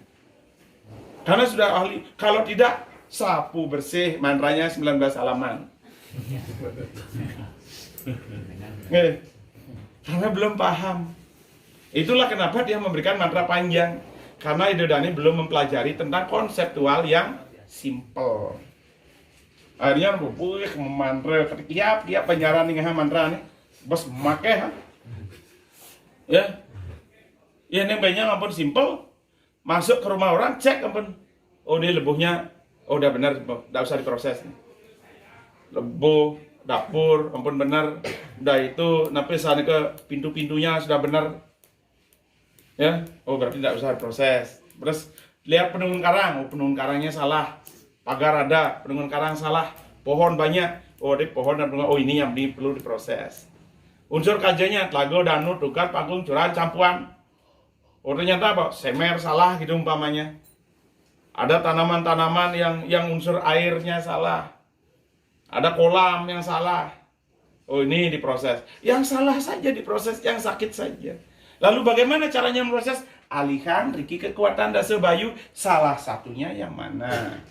Karena sudah ahli. Kalau tidak, sapu bersih mantranya 19 halaman. Karena belum paham. Itulah kenapa dia memberikan mantra panjang. Karena idodani belum mempelajari tentang konseptual yang simple. Akhirnya bubuh mantra tiap penjara nih mantra nih. Bos make ya. Ya yang banyak ampun simple. Masuk ke rumah orang cek ampun. Oh ini lebuhnya. Oh udah benar, udah usah diproses. Lebuh, dapur, ampun benar. Udah itu, napi sana ke pintu-pintunya sudah benar. Ya, oh berarti tidak usah diproses. Terus lihat penunggun karang, oh penunggun karangnya salah. Pagar ada, penunggun karang salah. Pohon banyak, oh di pohon dan penunggun, oh ini yang perlu diproses. Unsur kajanya, telago, danu, tukar, panggung, curahan, campuan. Oh ternyata apa? Semer salah gitu umpamanya. Ada tanaman-tanaman yang unsur airnya salah. Ada kolam yang salah. Oh ini diproses. Yang salah saja diproses, yang sakit saja. Lalu bagaimana caranya memproses? Alihan riki kekuatan dasa bayu. Salah satunya yang mana?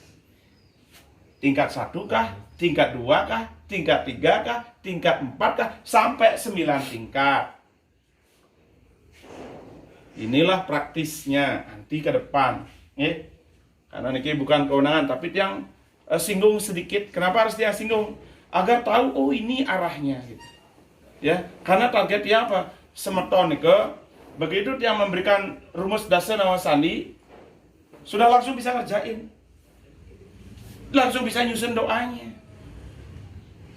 Tingkat 1 kah? Tingkat 2 kah? Tingkat 3 kah? Tingkat 4 kah? Sampai 9 tingkat. Inilah praktisnya nanti ke depan. Karena ini bukan kewenangan, tapi yang singgung sedikit. Kenapa harus dia singgung? Agar tahu, oh ini arahnya. Gitu. Ya, karena targetnya apa? Semeton ke begitu dia memberikan rumus dasar nama sandi, sudah langsung bisa ngerjain, langsung bisa nyusun doanya.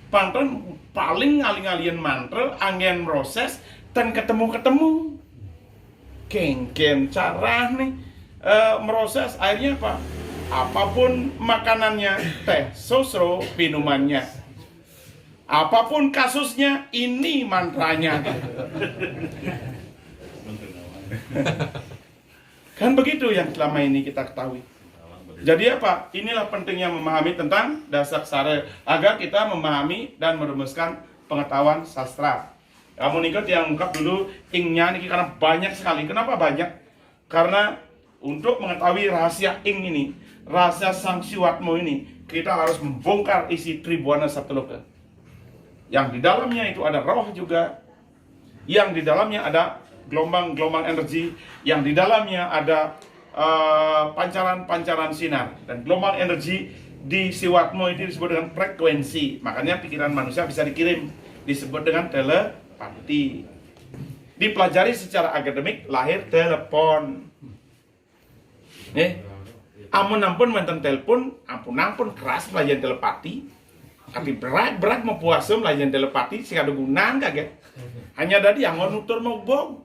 Pantun paling ngaling-ngalian mantra, angin proses, dan ketemu-ketemu. Kengken cara nih. Meroses airnya apa? Apapun makanannya, teh, sosro, minumannya. Apapun kasusnya, ini mantranya. Kan begitu yang selama ini kita ketahui. Jadi apa? Inilah pentingnya memahami tentang dasar sare agar kita memahami dan merumuskan pengetahuan sastra. Kamu nikah yang ungkap dulu ingnya ini karena banyak sekali. Kenapa banyak? Karena untuk mengetahui rahasia ing ini, rahasia Sang Siwatmo ini, kita harus membongkar isi Tribuana Saptaloka. Yang di dalamnya itu ada roh juga, yang di dalamnya ada gelombang-gelombang energi, yang di dalamnya ada pancaran-pancaran sinar, dan gelombang energi di Siwatmo itu disebut dengan frekuensi. Makanya pikiran manusia bisa dikirim, disebut dengan telepati. Dipelajari secara akademik, lahir telepon. Ampun menten telepon, ampun keras pelajaran telepati. Tapi berat mau puasa pelajaran telepati sih ada gunaan kagak. Hanya tadi yang nutur mau bong.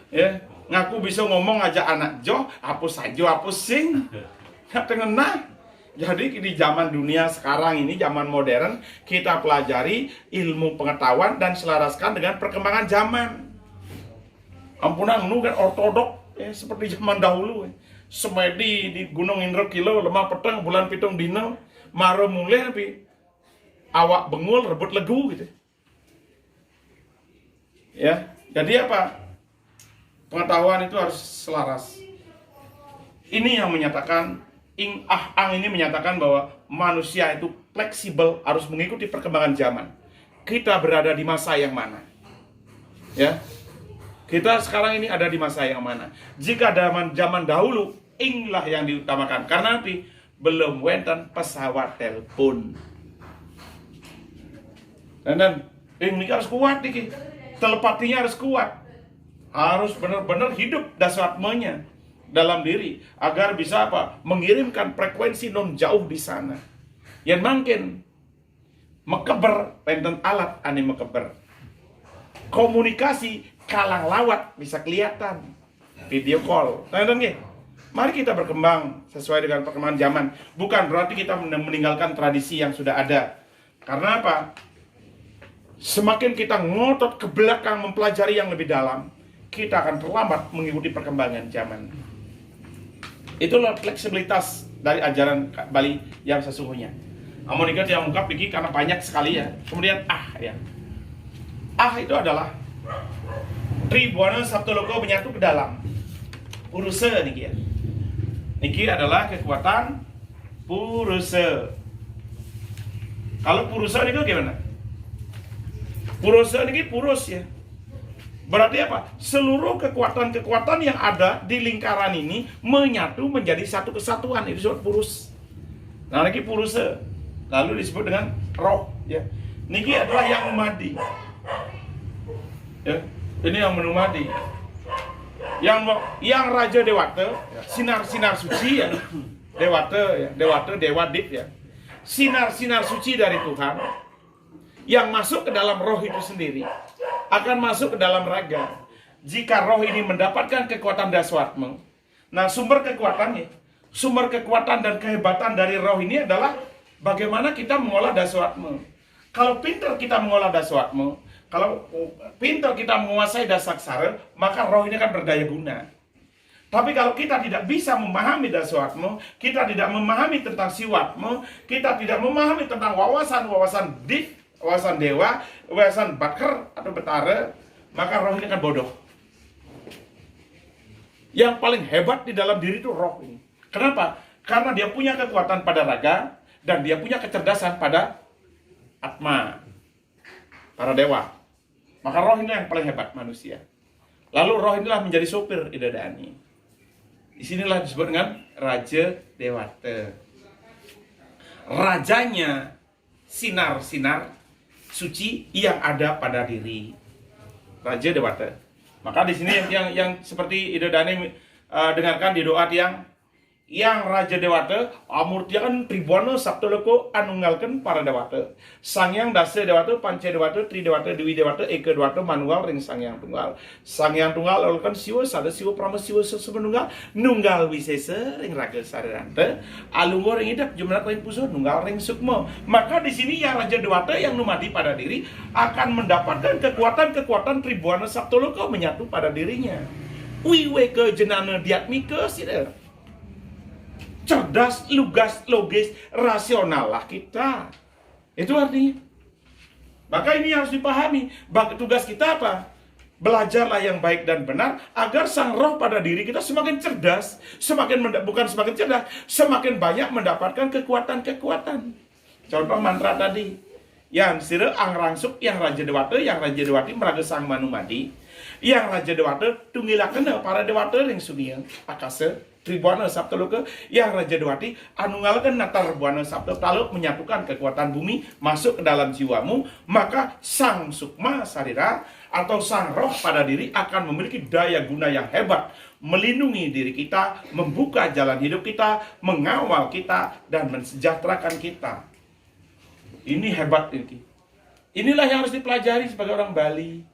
Ya, ngaku bisa ngomong aja anak jo, hapus saja hapus sing. Nggak tengenah. Jadi di zaman dunia sekarang ini, zaman modern, kita pelajari ilmu pengetahuan dan selaraskan dengan perkembangan zaman. Ampunan nu kan ortodok, seperti zaman dahulu. Semedi di Gunung Indra Kilo, lemah petang, bulan pitung dino, maro mulai tapi awak bengul rebut legu gitu. Ya, jadi apa? Pengetahuan itu harus selaras. Ini yang menyatakan Ang ini menyatakan bahwa manusia itu fleksibel, harus mengikuti perkembangan zaman. Kita berada di masa yang mana? Ya. Kita sekarang ini ada di masa yang mana? Jika zaman dahulu, inilah yang diutamakan. Karena nanti belum wenten pesawat telepon. Dan ini harus kuat nih. Telepatinya harus kuat. Harus benar-benar hidup dasarnya dalam diri agar bisa apa? Mengirimkan frekuensi non jauh di sana. Yang makin mekeber penten alat ane mekeber. Komunikasi kalang lawat bisa kelihatan. Video call. Mari kita berkembang sesuai dengan perkembangan zaman. Bukan berarti kita meninggalkan tradisi yang sudah ada. Karena apa? Semakin kita ngotot ke belakang mempelajari yang lebih dalam, kita akan terlambat mengikuti perkembangan zaman. Itulah fleksibilitas dari ajaran Bali yang sesungguhnya. Amonika yang ungkap ini karena banyak sekali ya. Kemudian ya. Itu adalah Tribuana Saptaloka menyatu ke dalam Purusa niki ya. Niki adalah kekuatan Purusa. Kalau Purusa ini gimana? Purusa ini purus ya. Berarti apa? Seluruh kekuatan-kekuatan yang ada di lingkaran ini menyatu menjadi satu kesatuan. Itu disebut purus. Nah, niki purusa. Lalu disebut dengan roh. Ya. Niki adalah yang umadi. Ya. Ini yang menumadi. Yang Raja Dewata, sinar-sinar suci ya. Dewata, Dewa Dip ya. Sinar-sinar suci dari Tuhan yang masuk ke dalam roh itu sendiri akan masuk ke dalam raga. Jika roh ini mendapatkan kekuatan Daswatma, nah sumber kekuatan dan kehebatan dari roh ini adalah bagaimana kita mengolah Daswatma. Kalau pintar kita mengolah Daswatma, kalau pintar kita menguasai Dasaksara, maka roh ini akan berdaya guna. Tapi kalau kita tidak bisa memahami Daswatma, kita tidak memahami tentang Siwatma, kita tidak memahami tentang wawasan-wawasan wawasan dewa, wawasan bakar atau betara, maka roh ini akan bodoh. Yang paling hebat di dalam diri itu roh ini. Kenapa? Karena dia punya kekuatan pada raga dan dia punya kecerdasan pada atma, para dewa. Maka roh ini yang paling hebat manusia. Lalu roh inilah menjadi sopir Idadani. Disinilah disebut dengan Raja Dewata. Rajanya sinar-sinar suci yang ada pada diri Raja Dewata. Maka di sini yang seperti Idadani dengarkan di doa yang yang Raja Dewata amurtiakan Tribwana Saptoloko anunggalkan para dewata. Sangyang Dasa Dewata, Panca Dewata, Tri Dewata, Dewi Dewata, Eka Dewata, Manual ring Sangyang Tunggal. Sangyang Tunggal lalukan siwa sada siwa prama siwa semenunggal nunggal wisesa ring Raga Sariranta. Alunggo ring idap jumlah ring puso nunggal ring sukmo. Maka di sini yang Raja Dewata yang numadi pada diri akan mendapatkan kekuatan-kekuatan Tribwana Saptoloko menyatu pada dirinya. Wiwe ke jenana diatmika sida. Cerdas, lugas, logis, rasional lah kita. Itu artinya. Maka ini harus dipahami. Tugas kita apa? Belajarlah yang baik dan benar agar sang roh pada diri kita semakin cerdas, bukan semakin cerdas, semakin banyak mendapatkan kekuatan-kekuatan. Contoh mantra tadi. Yang sira angrangsuk, yang Raja Dewata, yang Raja Dewati meraga sang manumadi, yang Raja Dewata tunggilaken para dewata ring sunia akasa Tribwana Saptaloka, yang Raja Dewati anunggalkan natar Buana Saptaloka menyatukan kekuatan bumi masuk ke dalam jiwamu, maka sang sukma sarira atau sang roh pada diri akan memiliki daya guna yang hebat, melindungi diri kita, membuka jalan hidup kita, mengawal kita, dan mensejahterakan kita. Ini hebat ini. Inilah yang harus dipelajari sebagai orang Bali.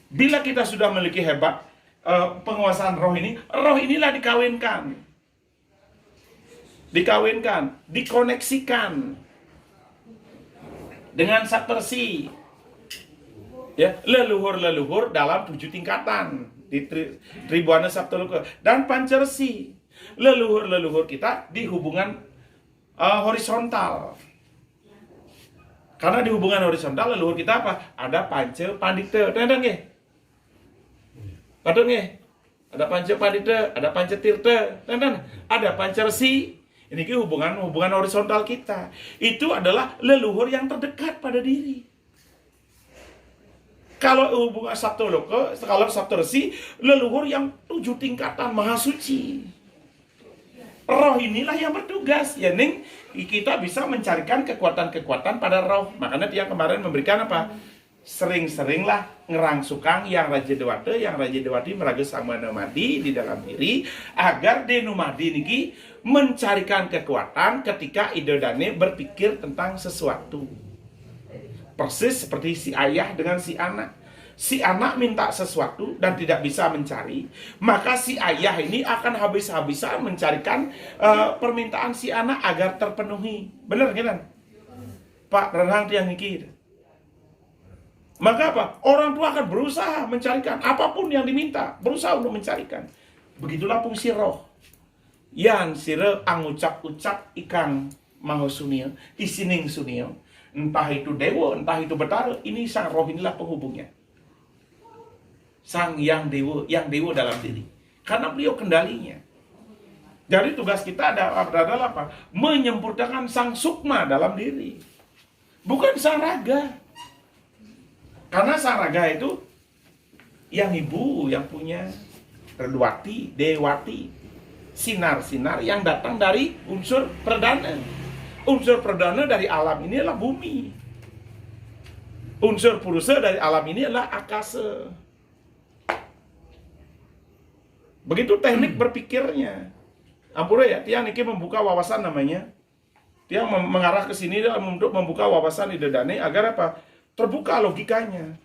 Bila kita sudah memiliki hebat penguasaan roh inilah dikawinkan, dikoneksikan dengan satersi, ya, leluhur dalam 7 tingkatan di Tribwana Saptaloka dan Pancersi. Leluhur kita di hubungan horizontal. Karena di hubungan horizontal leluhur kita apa? Ada Panca Pandita, tentang nggih? Padahal nggih, ada Panca Pandita, ada Panca Tirta, ada Pancersi. Ini hubungan horizontal kita. Itu adalah leluhur yang terdekat pada diri. Kalau hubungan Saptoloka, kalau Saptersi, leluhur yang 7 tingkatan maha suci. Roh inilah yang bertugas, ya ning kita bisa mencarikan kekuatan-kekuatan pada roh. Makanya dia kemarin memberikan apa? Sering-seringlah ngerangsukang yang Raja Dewata, yang Raja Dewati meraga sang manumadi di dalam diri agar denumadi niki mencarikan kekuatan ketika idodane berpikir tentang sesuatu. Persis seperti si ayah dengan si anak. Si anak minta sesuatu dan tidak bisa mencari, maka si ayah ini akan habis-habisan mencarikan permintaan si anak agar terpenuhi. Benar kan? Pak Renhang tiang niki. Maka apa? Orang tua akan berusaha mencarikan apapun yang diminta, berusaha untuk mencarikan. Begitulah fungsi roh. Yang sira angucap-ucap ikang mahosunia, isining sunia, entah itu dewa, entah itu betara, ini sang roh inilah penghubungnya. Sang yang dewa dalam diri. Karena beliau kendalinya. Jadi tugas kita adalah apa? Menyempurnakan sang sukma dalam diri. Bukan sang raga. Karena sang raga itu yang ibu yang punya Redwati, Dewati. Sinar-sinar yang datang dari unsur perdana. Unsur perdana dari alam ini adalah bumi. Unsur purusa dari alam ini adalah akasa. Begitu teknik berpikirnya. Ampura ya, dia niki membuka wawasan namanya. Dia mengarah ke sini untuk membuka wawasan idedane agar apa? Terbuka logikanya.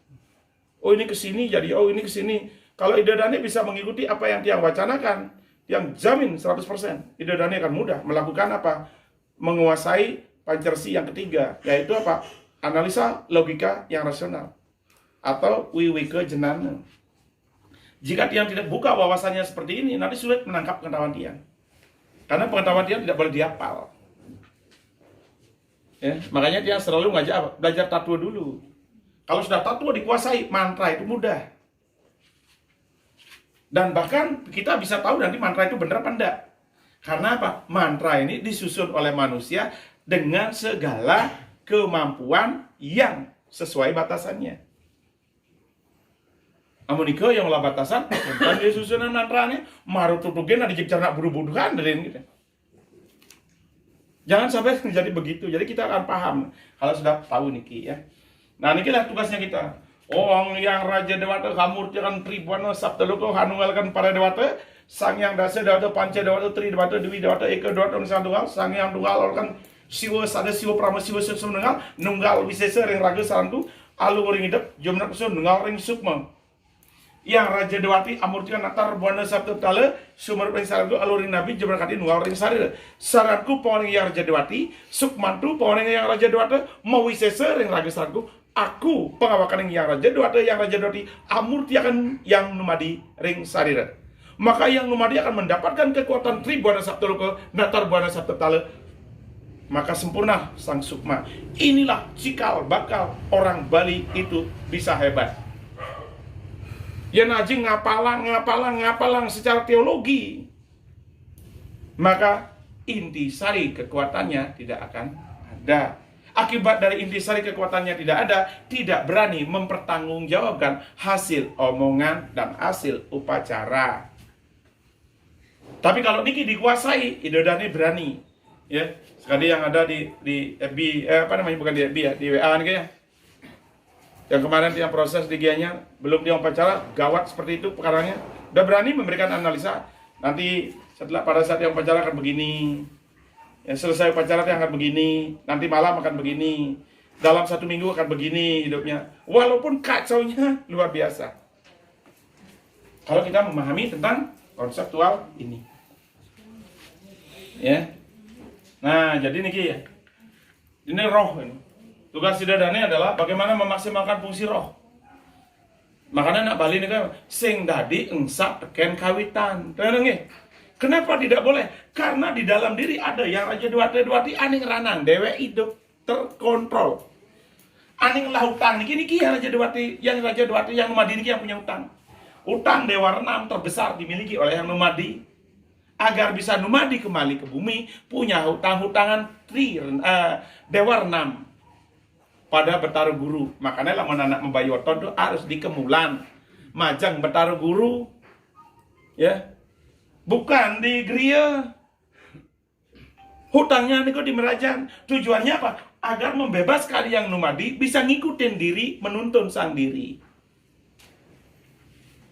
Oh ini ke sini jadi oh ini ke sini. Kalau idedane bisa mengikuti apa yang dia wacanakan, yang jamin 100%, idedane akan mudah melakukan apa? Menguasai Pancersi yang ketiga, yaitu apa? Analisa logika yang rasional atau wiwike jenana. Jika dia tidak buka wawasannya seperti ini, nanti sulit menangkap pengetahuan dia. Karena pengetahuan dia tidak boleh dihafal. Ya, makanya dia selalu ngajak apa? Belajar tatua dulu. Kalau sudah tatua dikuasai, mantra itu mudah. Dan bahkan kita bisa tahu nanti mantra itu benar apa enggak. Karena apa? Mantra ini disusun oleh manusia dengan segala kemampuan yang sesuai batasannya. Amuniko yang lah batasan, dan dia susunan mantranya, maru tutugin ada jika buru-buruhan dari gitu. Jangan sampai menjadi begitu. Jadi kita akan paham kalau sudah tahu niki ya. Nah niki lah tugasnya kita. Oh yang Raja Dewata kamurtikan Tribwana Saptaloka hanunggalkan para dewata, Sang Hyang Dasa Dewata Panca Dewata Tri Dewata Dewi Dewata Eka Dewata Sang Tunggal Sang Hyang Tunggal kan siwa sada siwa prama siwa susum nunggal wisesa ring raga sarantu alu ring hidup jumna kusun nunggal ring sukma yang Raja Dewati amurtikan natar buana sabtu tala sumber ring sarantu alu ring nabi jumna kati nunggal ring sarira saranku pawaning yang Raja Dewati sukmantu pawaning yang Raja Dewata mau wisesa ring raga saranku aku pengawakan yang Raja Dewati amurtiakan yang numadi ring sarira. Maka yang numadi akan mendapatkan kekuatan Tribuana Saptaloka natar buana sabtu tala. Maka sempurna sang sukma. Inilah cikal bakal orang Bali itu bisa hebat. Ya najing ngapalang secara teologi. Maka intisari kekuatannya tidak akan ada. Akibat dari intisari kekuatannya tidak ada, tidak berani mempertanggungjawabkan hasil omongan dan hasil upacara. Tapi kalau niki dikuasai, idodane berani. Ya, sekali yang ada di FB, bukan di FB ya, di WA nih ya. Yang kemarin yang proses di GIA-nya belum dia upacara, gawat seperti itu perkaranya. Udah berani memberikan analisa. Nanti setelah pada saat yang upacara akan begini. Ya, selesai upacara dia akan begini. Nanti malam akan begini. Dalam 1 minggu akan begini hidupnya. Walaupun kacaunya luar biasa. Kalau kita memahami tentang konseptual ini. Ya. Nah, jadi niki ya. Ini roh ini. Tugas sidadane adalah bagaimana memaksimalkan fungsi roh. Makanya nak Bali ini kan sing dadi engsak teken kawitan. Tenang ya. Kenapa tidak boleh? Karena di dalam diri ada yang Raja Dewati aning ranang dewe hidup terkontrol. Aning lah hutang niki yang Raja Dewati yang numadi niki yang punya hutang. Hutang dewa renam terbesar dimiliki oleh yang numadi. Agar bisa numadi kembali ke bumi, punya hutang-hutangan dewa renam pada Betara Guru. Makanya lamun anak membayoton itu harus dikemulan. Majang Betara Guru. Ya. Bukan di Gria. Hutangnya niku di Merajan. Tujuannya apa? Agar membebaskan yang numadi bisa ngikutin diri, menuntun sang diri.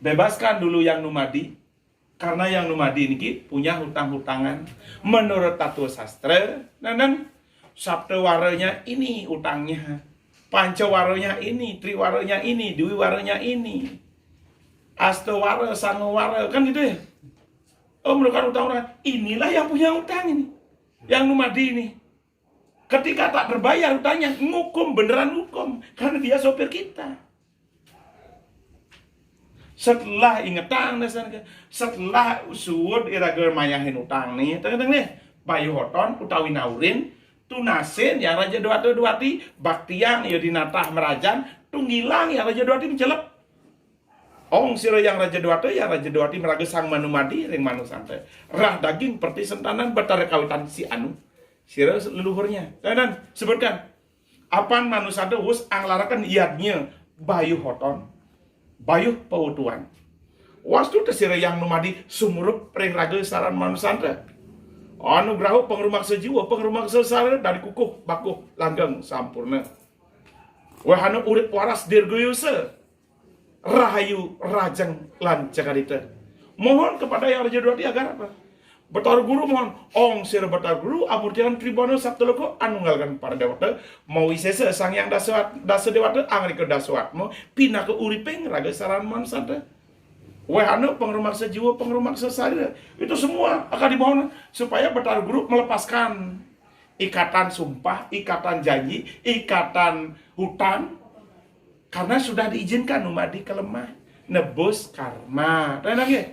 Bebaskan dulu yang numadi. Karena yang numadi ini punya hutang-hutangan menurut tatua sastra, dan sabtawaranya ini utangnya, pancawaranya ini, triwaranya ini, dwiwaranya ini, astawara, sangawara, kan gitu ya. Oh, menurut utang-utang, inilah yang punya hutang ini, yang numadi ini. Ketika tak terbayar hutangnya, ngukum, beneran hukum, karena dia sopir kita. Setelah ingetang setelah usuwud irager mayahin utang nih, tengah nih, bayu hoton utawi naurin, tunasin yang Raja Dewati baktiang ya dinatah merajan, tunggilang yang Raja Dewati mencelep. Ong sira yang Raja Dewati meraga sang manumadi ring manu santai. Rah daging perti sentanan betara kawitan si anu. Sira leluhurnya. Dan sebutkan apan manu santai wus anglarakan iadnya bayu hoton. Bayuh pautuan. Wastu tesira yang numadi sumurup ring raga saran manusandra. Anugraha pengrumaksa jiwa, pengrumaksa sara dari kukuh, bakuh, langgeng, sampurna. Wahana urip waras dirguyusa. Rahayu rajang lan cakarita. Mohon kepada yang Raja Dewati agar apa? Betara Guru mohon, ong sira Betara Guru amurtian Tribuana Saptaloko anunggalkan para dewata mau wisesa sang yang dasa dewata angri ke dasawatmo pindah ke uripeng raga saran mansada. Wahana pengrumaksa jiwa, pengrumaksa sarira. Itu semua akan dimohon supaya Betara Guru melepaskan ikatan sumpah, ikatan janji, ikatan hutang karena sudah diizinkan numadi kelemah nebus karma. Tenang ya.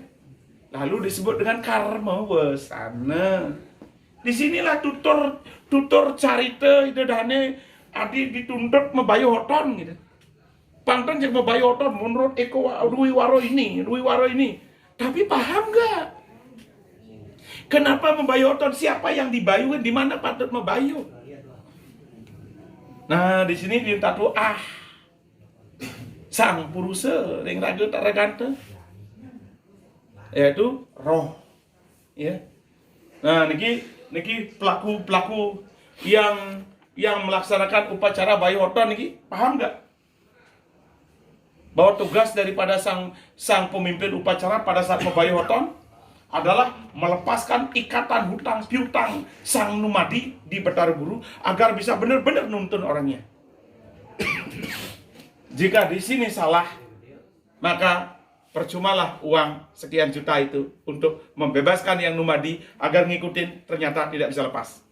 Lalu disebut dengan karma wasana. Disinilah tutur carita itu dane adi dituntut membayu hoton gitu. Pangton cek membayu hoton menurut Eko Dwi Waro ini. Tapi paham gak? Kenapa membayu hoton? Siapa yang dibayuin? Di mana patut membayu? Nah, di sini ditatu sang purusa ring raga tak regante. Yaitu roh, ya. Nah, niki pelaku yang melaksanakan upacara bayu hoton niki paham nggak? Bahwa tugas daripada sang pemimpin upacara pada saat membayu hoton adalah melepaskan ikatan hutang piutang sang numadi di Betara Guru agar bisa benar-benar nuntun orangnya. Jika di sini salah, maka percumalah uang sekian juta itu untuk membebaskan yang numadi agar ngikutin, ternyata tidak bisa lepas.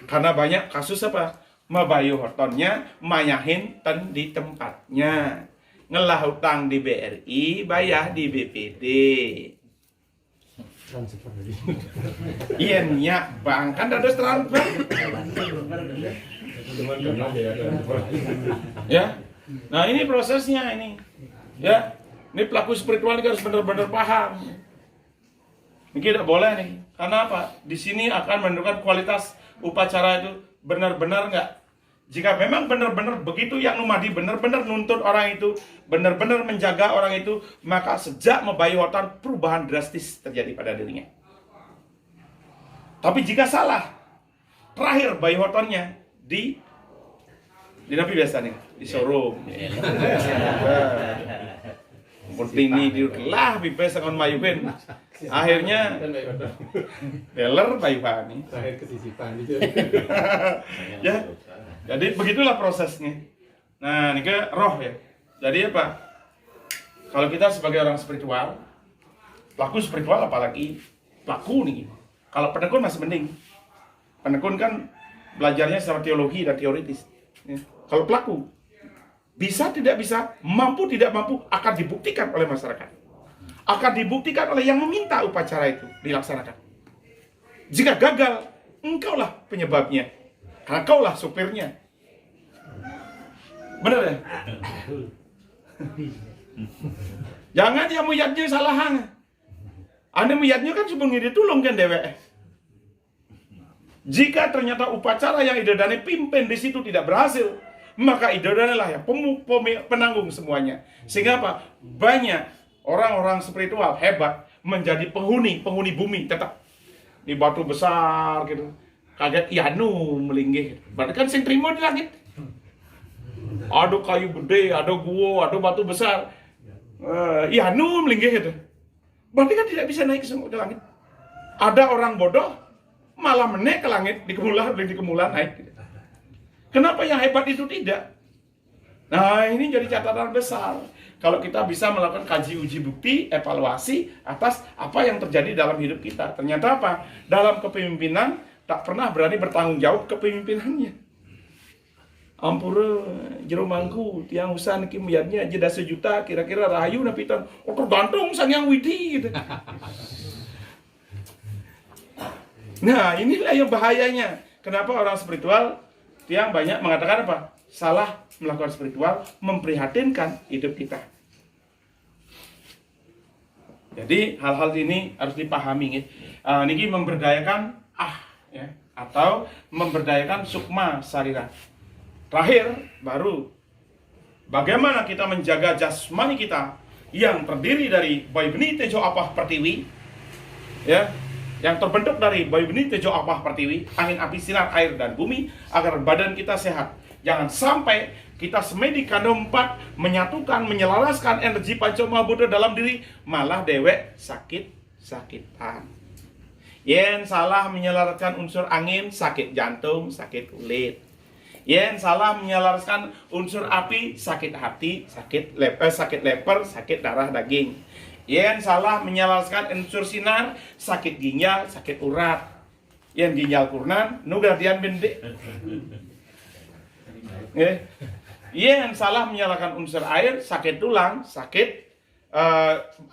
Karena banyak kasus apa? Mabayu hortonnya mayahin ten di tempatnya. Ngelah hutang di BRI, bayar di BPD. Iya nyak bang, kan ada transfer. Ya, nah ini prosesnya ini. Ya, ini pelaku spiritual ini harus benar-benar paham. Ini tidak boleh nih. Karena apa? Di sini akan menentukan kualitas upacara itu benar-benar enggak. Jika memang benar-benar begitu yang numadi benar-benar nuntut orang itu, benar-benar menjaga orang itu, maka sejak Mabayu Horton perubahan drastis terjadi pada dirinya. Tapi jika salah, terakhir Bayu Hortonnya di napi biasa nih, di showroom. Penting nih diulah bipes dengan mayuben. Akhirnya dealer Bayuhan nih. Terakhir kesisipan gitu. Ya. Jadi begitulah prosesnya. Nah, ini ke roh ya. Jadi apa? Kalau kita sebagai orang spiritual, pelaku spiritual apalagi pelaku nih. Kalau pendekun masih mending. Pendekun kan belajarnya secara teologi dan teoritis. Ya. Kalau pelaku, bisa tidak bisa, mampu tidak mampu, akan dibuktikan oleh masyarakat. Akan dibuktikan oleh yang meminta upacara itu dilaksanakan. Jika gagal, engkaulah penyebabnya. Karena kaulah supirnya. Benar ya? Jangan dia muyatnya salahan. Anda muyatnya kan cuma ngiri tulung kan dewek. Jika ternyata upacara yang idodane pimpin di situ tidak berhasil, maka idodane lah yang penanggung semuanya. Sehingga apa? Banyak orang-orang spiritual hebat menjadi penghuni bumi tetap di batu besar gitu. Kaget ianu melinggih. Berarti kan sing trimo di langit. Ada kayu gede, ada gua, ada batu besar. Ianu melinggih gitu. Berarti kan tidak bisa naik ke langit. Ada orang bodoh malah menaik ke langit di kemulan naik. Gitu. Kenapa yang hebat itu tidak? Nah, ini jadi catatan besar. Kalau kita bisa melakukan kaji uji bukti, evaluasi atas apa yang terjadi dalam hidup kita. Ternyata apa? Dalam kepemimpinan tak pernah berani bertanggung jawab kepemimpinannya. Ampura jero mangku tiang usaha niki muyatnya jeda sejuta kira-kira rahayu napitan tergantung sang yang widi gitu. Nah, inilah yang bahayanya. Kenapa orang spiritual tiang banyak mengatakan apa? Salah melakukan spiritual memprihatinkan hidup kita. Jadi hal-hal ini harus dipahami ya. Niki memberdayakan ya, atau memberdayakan sukma sarira. Terakhir baru bagaimana kita menjaga jasmani kita yang terdiri dari bayu benih tejo apah pertiwi, ya, yang terbentuk dari bayu benih tejo apah pertiwi, angin api sinar air dan bumi, agar badan kita sehat. Jangan sampai kita semedi kando 4 menyatukan, menyelaraskan energi Pancomabuddha dalam diri, malah dewek sakit-sakitan. Yen salah menyelaraskan unsur angin, sakit jantung, sakit kulit. Yen salah menyelaraskan unsur api, sakit hati, sakit leper, sakit darah daging. Yen salah menyelaraskan unsur sinar, sakit ginjal, sakit urat. Yen ginjal kurnan, nugradian bende. Yen salah menyalakan unsur air, sakit tulang, sakit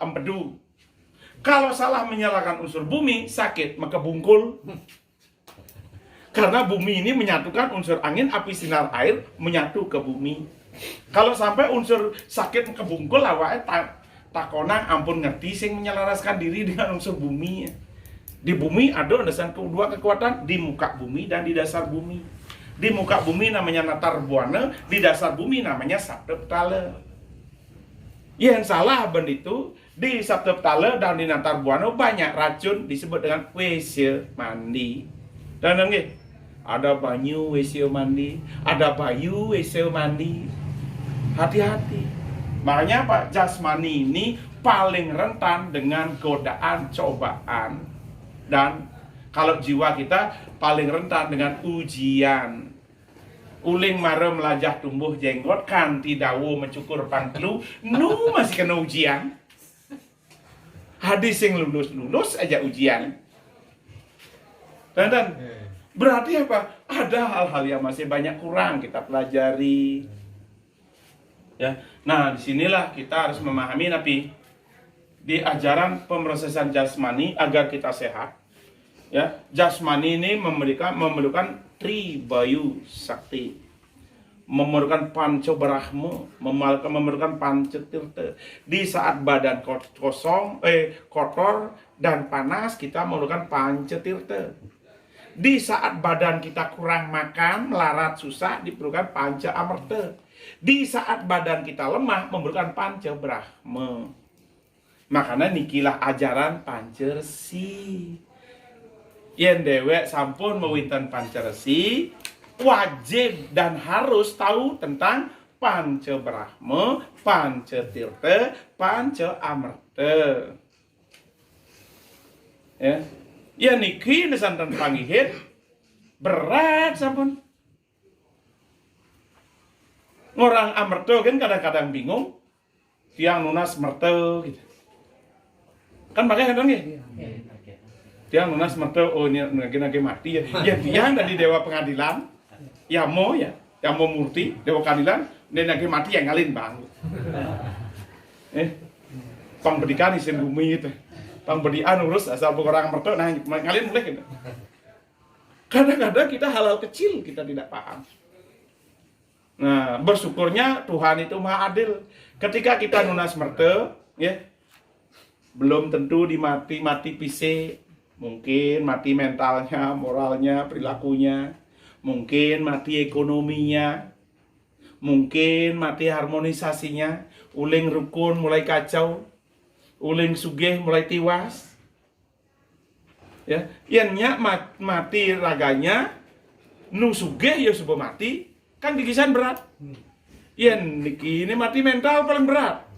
empedu. Kalau salah menyalakan unsur bumi, sakit maka bungkul. Karena bumi ini menyatukan unsur angin, api, sinar, air menyatu ke bumi. Kalau sampai unsur sakit ke bungkul, awake takonang ampun ngerti sing menyelaraskan diri dengan unsur bumi. Di bumi ada dasar kedua kekuatan di muka bumi dan di dasar bumi. Di muka bumi namanya Natar Buana, di dasar bumi namanya Saptaptala. Yang salah benda itu di Saptaptala dan di Natar Buana banyak racun disebut dengan WC mandi. Dan ada banyu WC mandi, ada bayu WC mandi. Hati-hati. Makanya apa? Jasmani ini paling rentan dengan godaan, cobaan. Dan kalau jiwa kita paling rentan dengan ujian. Uling mare melajah tumbuh jenggot, kanti dawo mencukur pangkelu, masih kena ujian. Hadis yang lulus aja ujian. Dan berarti apa? Ada hal-hal yang masih banyak kurang kita pelajari. Ya, nah disinilah kita harus memahami Nabi di ajaran pemrosesan jasmani agar kita sehat. Ya, jasmani ini memerlukan tribayu sakti, memerlukan panca brahma, memerlukan panca tirta. Di saat badan kotor dan panas, kita memerlukan panca tirta. Di saat badan kita kurang makan, melarat, susah, diperlukan panca amerta. Di saat badan kita lemah, memerlukan panca brahma. Makanya nikilah ajaran pancersi. Yen dewek sampun mewinten pancersi, wajib dan harus tahu tentang panca brahma, panca tirta, panca amerta. Ya niki nesanten pangihit berat sampun. Orang amerta kan kadang-kadang bingung, tiang nunas merta gitu. Kan pakai kan nggih? Tiang lunas merta, oh ini lagi mati ya. Ya tiang dari dewa pengadilan, Yamo Murti, dewa pengadilan, ini lagi mati yang ngalin bang. Pangberdikan isin bumi itu, pangberdian urus asal orang merta, nah ngalin mulai gitu. Kadang-kadang kita hal-hal kecil kita tidak paham. Nah bersyukurnya Tuhan itu maha adil. Ketika kita lunas merta, ya belum tentu mati fisik. Mungkin mati mentalnya, moralnya, perilakunya. Mungkin mati ekonominya. Mungkin mati harmonisasinya. Uling rukun mulai kacau. Uling sugih mulai tiwas. Ya, iannya mati raganya. Nu sugih ya subuh mati. Kan gigisan berat. Ian ini mati mental paling berat.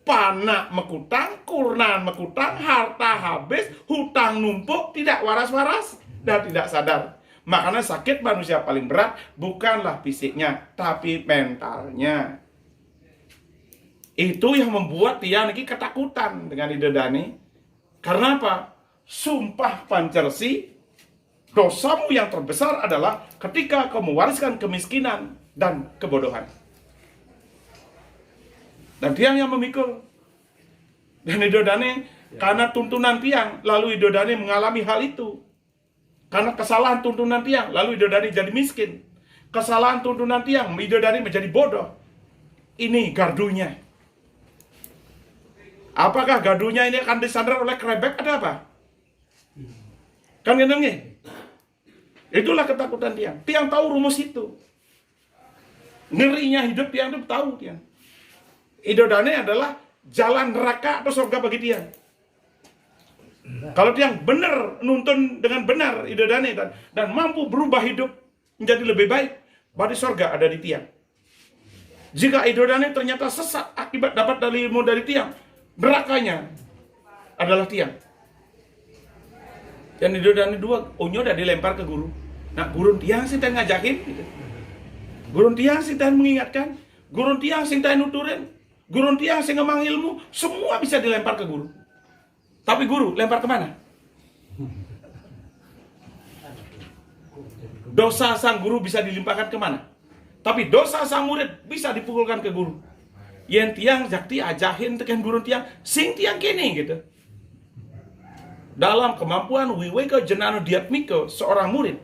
Panak mekutang, kurnan mekutang, harta habis, hutang numpuk, tidak waras-waras, dan tidak sadar. Makanya sakit manusia paling berat bukanlah fisiknya, tapi mentalnya. Itu yang membuat dia lagi ketakutan dengan Idodani. Karena apa? Sumpah pancersi, dosamu yang terbesar adalah ketika kau mewariskan kemiskinan dan kebodohan. Dan tiang yang memikul. Dan Idodani karena tuntunan tiang, lalu Idodani mengalami hal itu. Karena kesalahan tuntunan tiang, lalu Idodani jadi miskin. Kesalahan tuntunan tiang, Idodani menjadi bodoh. Ini gardunya. Apakah gardunya ini akan disandar oleh kerebek? Ada apa? Kan ngenengnya? Itulah ketakutan tiang. Tiang tahu rumus itu. Ngerinya hidup tiang itu tahu tiang. Idodani adalah jalan neraka atau surga bagi dia. Kalau dia benar nuntun dengan benar Idodani dan mampu berubah hidup menjadi lebih baik, berarti surga ada di tiang. Jika Idodani ternyata sesat akibat dapat dari ilmu dari tiang, nerakanya adalah tiang. Dan Idodani dua, onyo udah dilempar ke guru. Nah, guru tiang sih yang ngajakin, gitu. Guru tiang sih yang mengingatkan, guru tiang sih yang nuturin. Guru tiang sing ngemang ilmu, semua bisa dilempar ke guru. Tapi guru lempar kemana? Dosa sang guru bisa dilimpahkan kemana? Tapi dosa sang murid bisa dipukulkan ke guru. Yen tiang jakti ajahin tekan guru tiang, sing tiang kini gitu. Dalam kemampuan wiweka jenana diatmika, seorang murid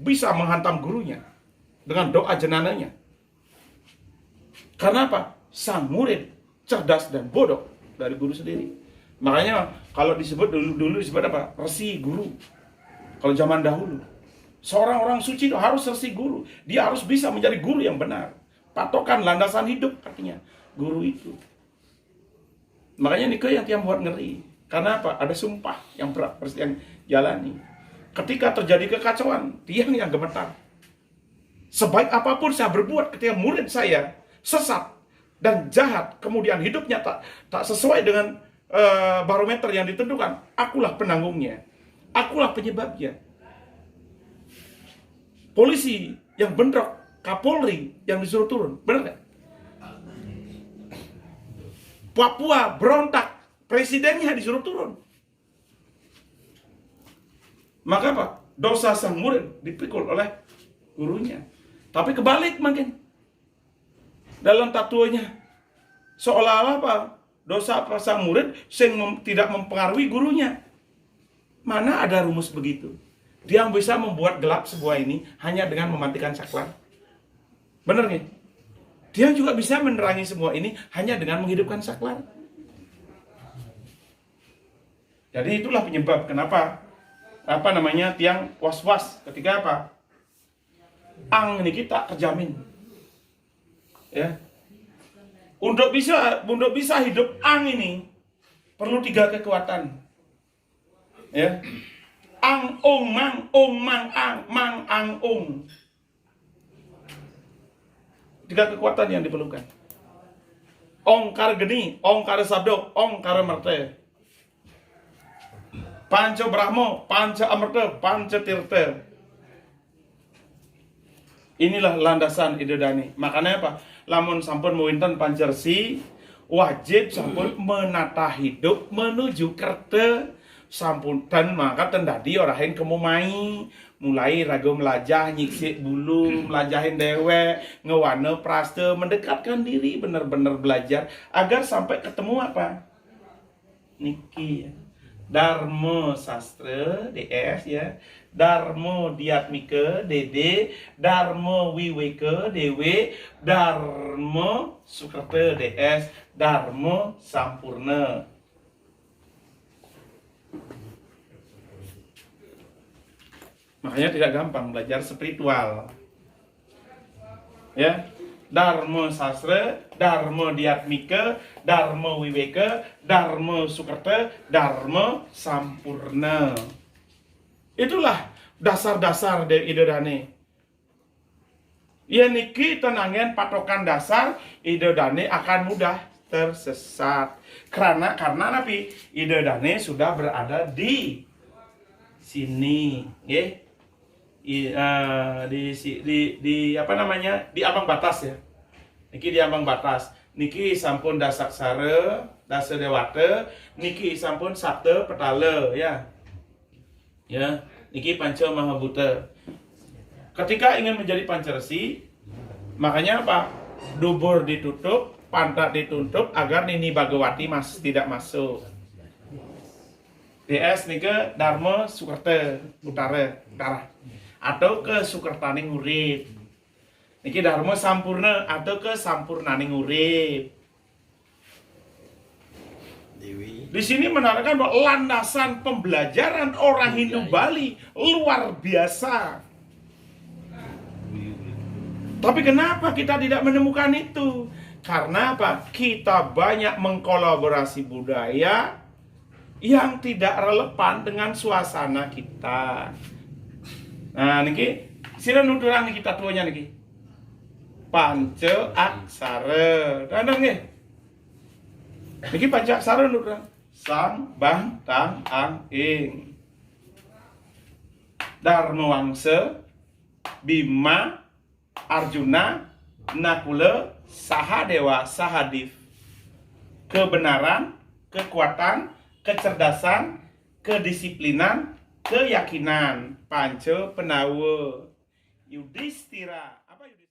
bisa menghantam gurunya dengan doa jenananya. Karena apa? Sang murid cerdas dan bodoh dari guru sendiri. Makanya kalau disebut dulu disebut apa? Resi guru. Kalau zaman dahulu, seorang orang suci itu harus resi guru. Dia harus bisa menjadi guru yang benar. Patokan landasan hidup artinya guru itu. Makanya Nike yang tiang buat ngeri. Karena apa? Ada sumpah yang berat yang jalani. Ketika terjadi kekacauan, tiang yang gemetar. Sebaik apapun saya berbuat ketika murid saya sesat dan jahat, kemudian hidupnya tak sesuai dengan barometer yang ditentukan, akulah penanggungnya, akulah penyebabnya. Polisi yang bentrok, Kapolri yang disuruh turun, benar nggak? Papua berontak, presidennya disuruh turun. Maka apa? Dosa sang murid dipikul oleh gurunya. Tapi kebalik makin. Dalam tatuanya seolah-olah apa? Dosa sang murid tidak mempengaruhi gurunya. Mana ada rumus begitu? Dia yang bisa membuat gelap sebuah ini hanya dengan mematikan saklar. Benar nggak? Dia juga bisa menerangi semua ini hanya dengan menghidupkan saklar. Jadi itulah penyebab kenapa tiang was-was ketika apa? Ang ini kita terjamin. Ya. Untuk bisa hidup ang ini perlu 3 kekuatan. Ya. Ang ong mang ang ong. 3 kekuatan yang diperlukan. Ong kare geni, ong kare sabdo, ong kare merte. Panca Brahmo, Panca Amarta, Panca Tirta. Inilah landasan ide Dani. Makanya apa? Lamun sampun mewinten pancersi, wajib sampun menata hidup menuju kerta sampun, dan maka tendadi orahin kemumai mulai ragu melajah nyiksi bulu melajahin dewe ngewana praste mendekatkan diri benar-benar belajar agar sampai ketemu apa niki Dharma Sastra DS ya, Dharma Diatmika DD, Dharma Wiweka DW, Dharma Sukrata DS, Dharma Sampurna. Makanya tidak gampang belajar spiritual. Ya, Dharma Sastra, Dharma Diatmika, Dharma Wiweka, Dharma Sukrata, Dharma Sampurna. Itulah dasar-dasar dari ide Dane. Ya niki tenangan patokan dasar ide Dane akan mudah tersesat. Karena napi ide Dane sudah berada di sini, ya. Di apa namanya, di ambang batas ya. Niki di ambang batas. Niki sampun dasaksara, dasa dewata, niki sampun sabda petala ya. Ya, niki panca mahabuta. Ketika ingin menjadi pancersi, makanya apa? Dubur ditutup, pantat ditutup agar Nini Bagawati tidak masuk. DS nika Dharma Sukrata utara. Atau ke Sukertaning urip. Niki Dharma Sampurna atau ke Sampurnaning urip. Di sini menerangkan bahwa landasan pembelajaran orang Hindu Bali luar biasa. Tapi kenapa kita tidak menemukan itu? Karena apa? Kita banyak mengkolaborasi budaya yang tidak relevan dengan suasana kita. Nah, niki sira nuturang niki tatuanya niki. Panca aksara. Dandang nggih. Niki panca aksara nuturang. Sang, Bang, Tang, Ang, Ing. Dharma Wangsa, Bima, Arjuna, Nakula, Sahadewa, Sahadif. Kebenaran, kekuatan, kecerdasan, kedisiplinan, keyakinan. Panca Penawa. Yudhistira. Apa Yudhistira?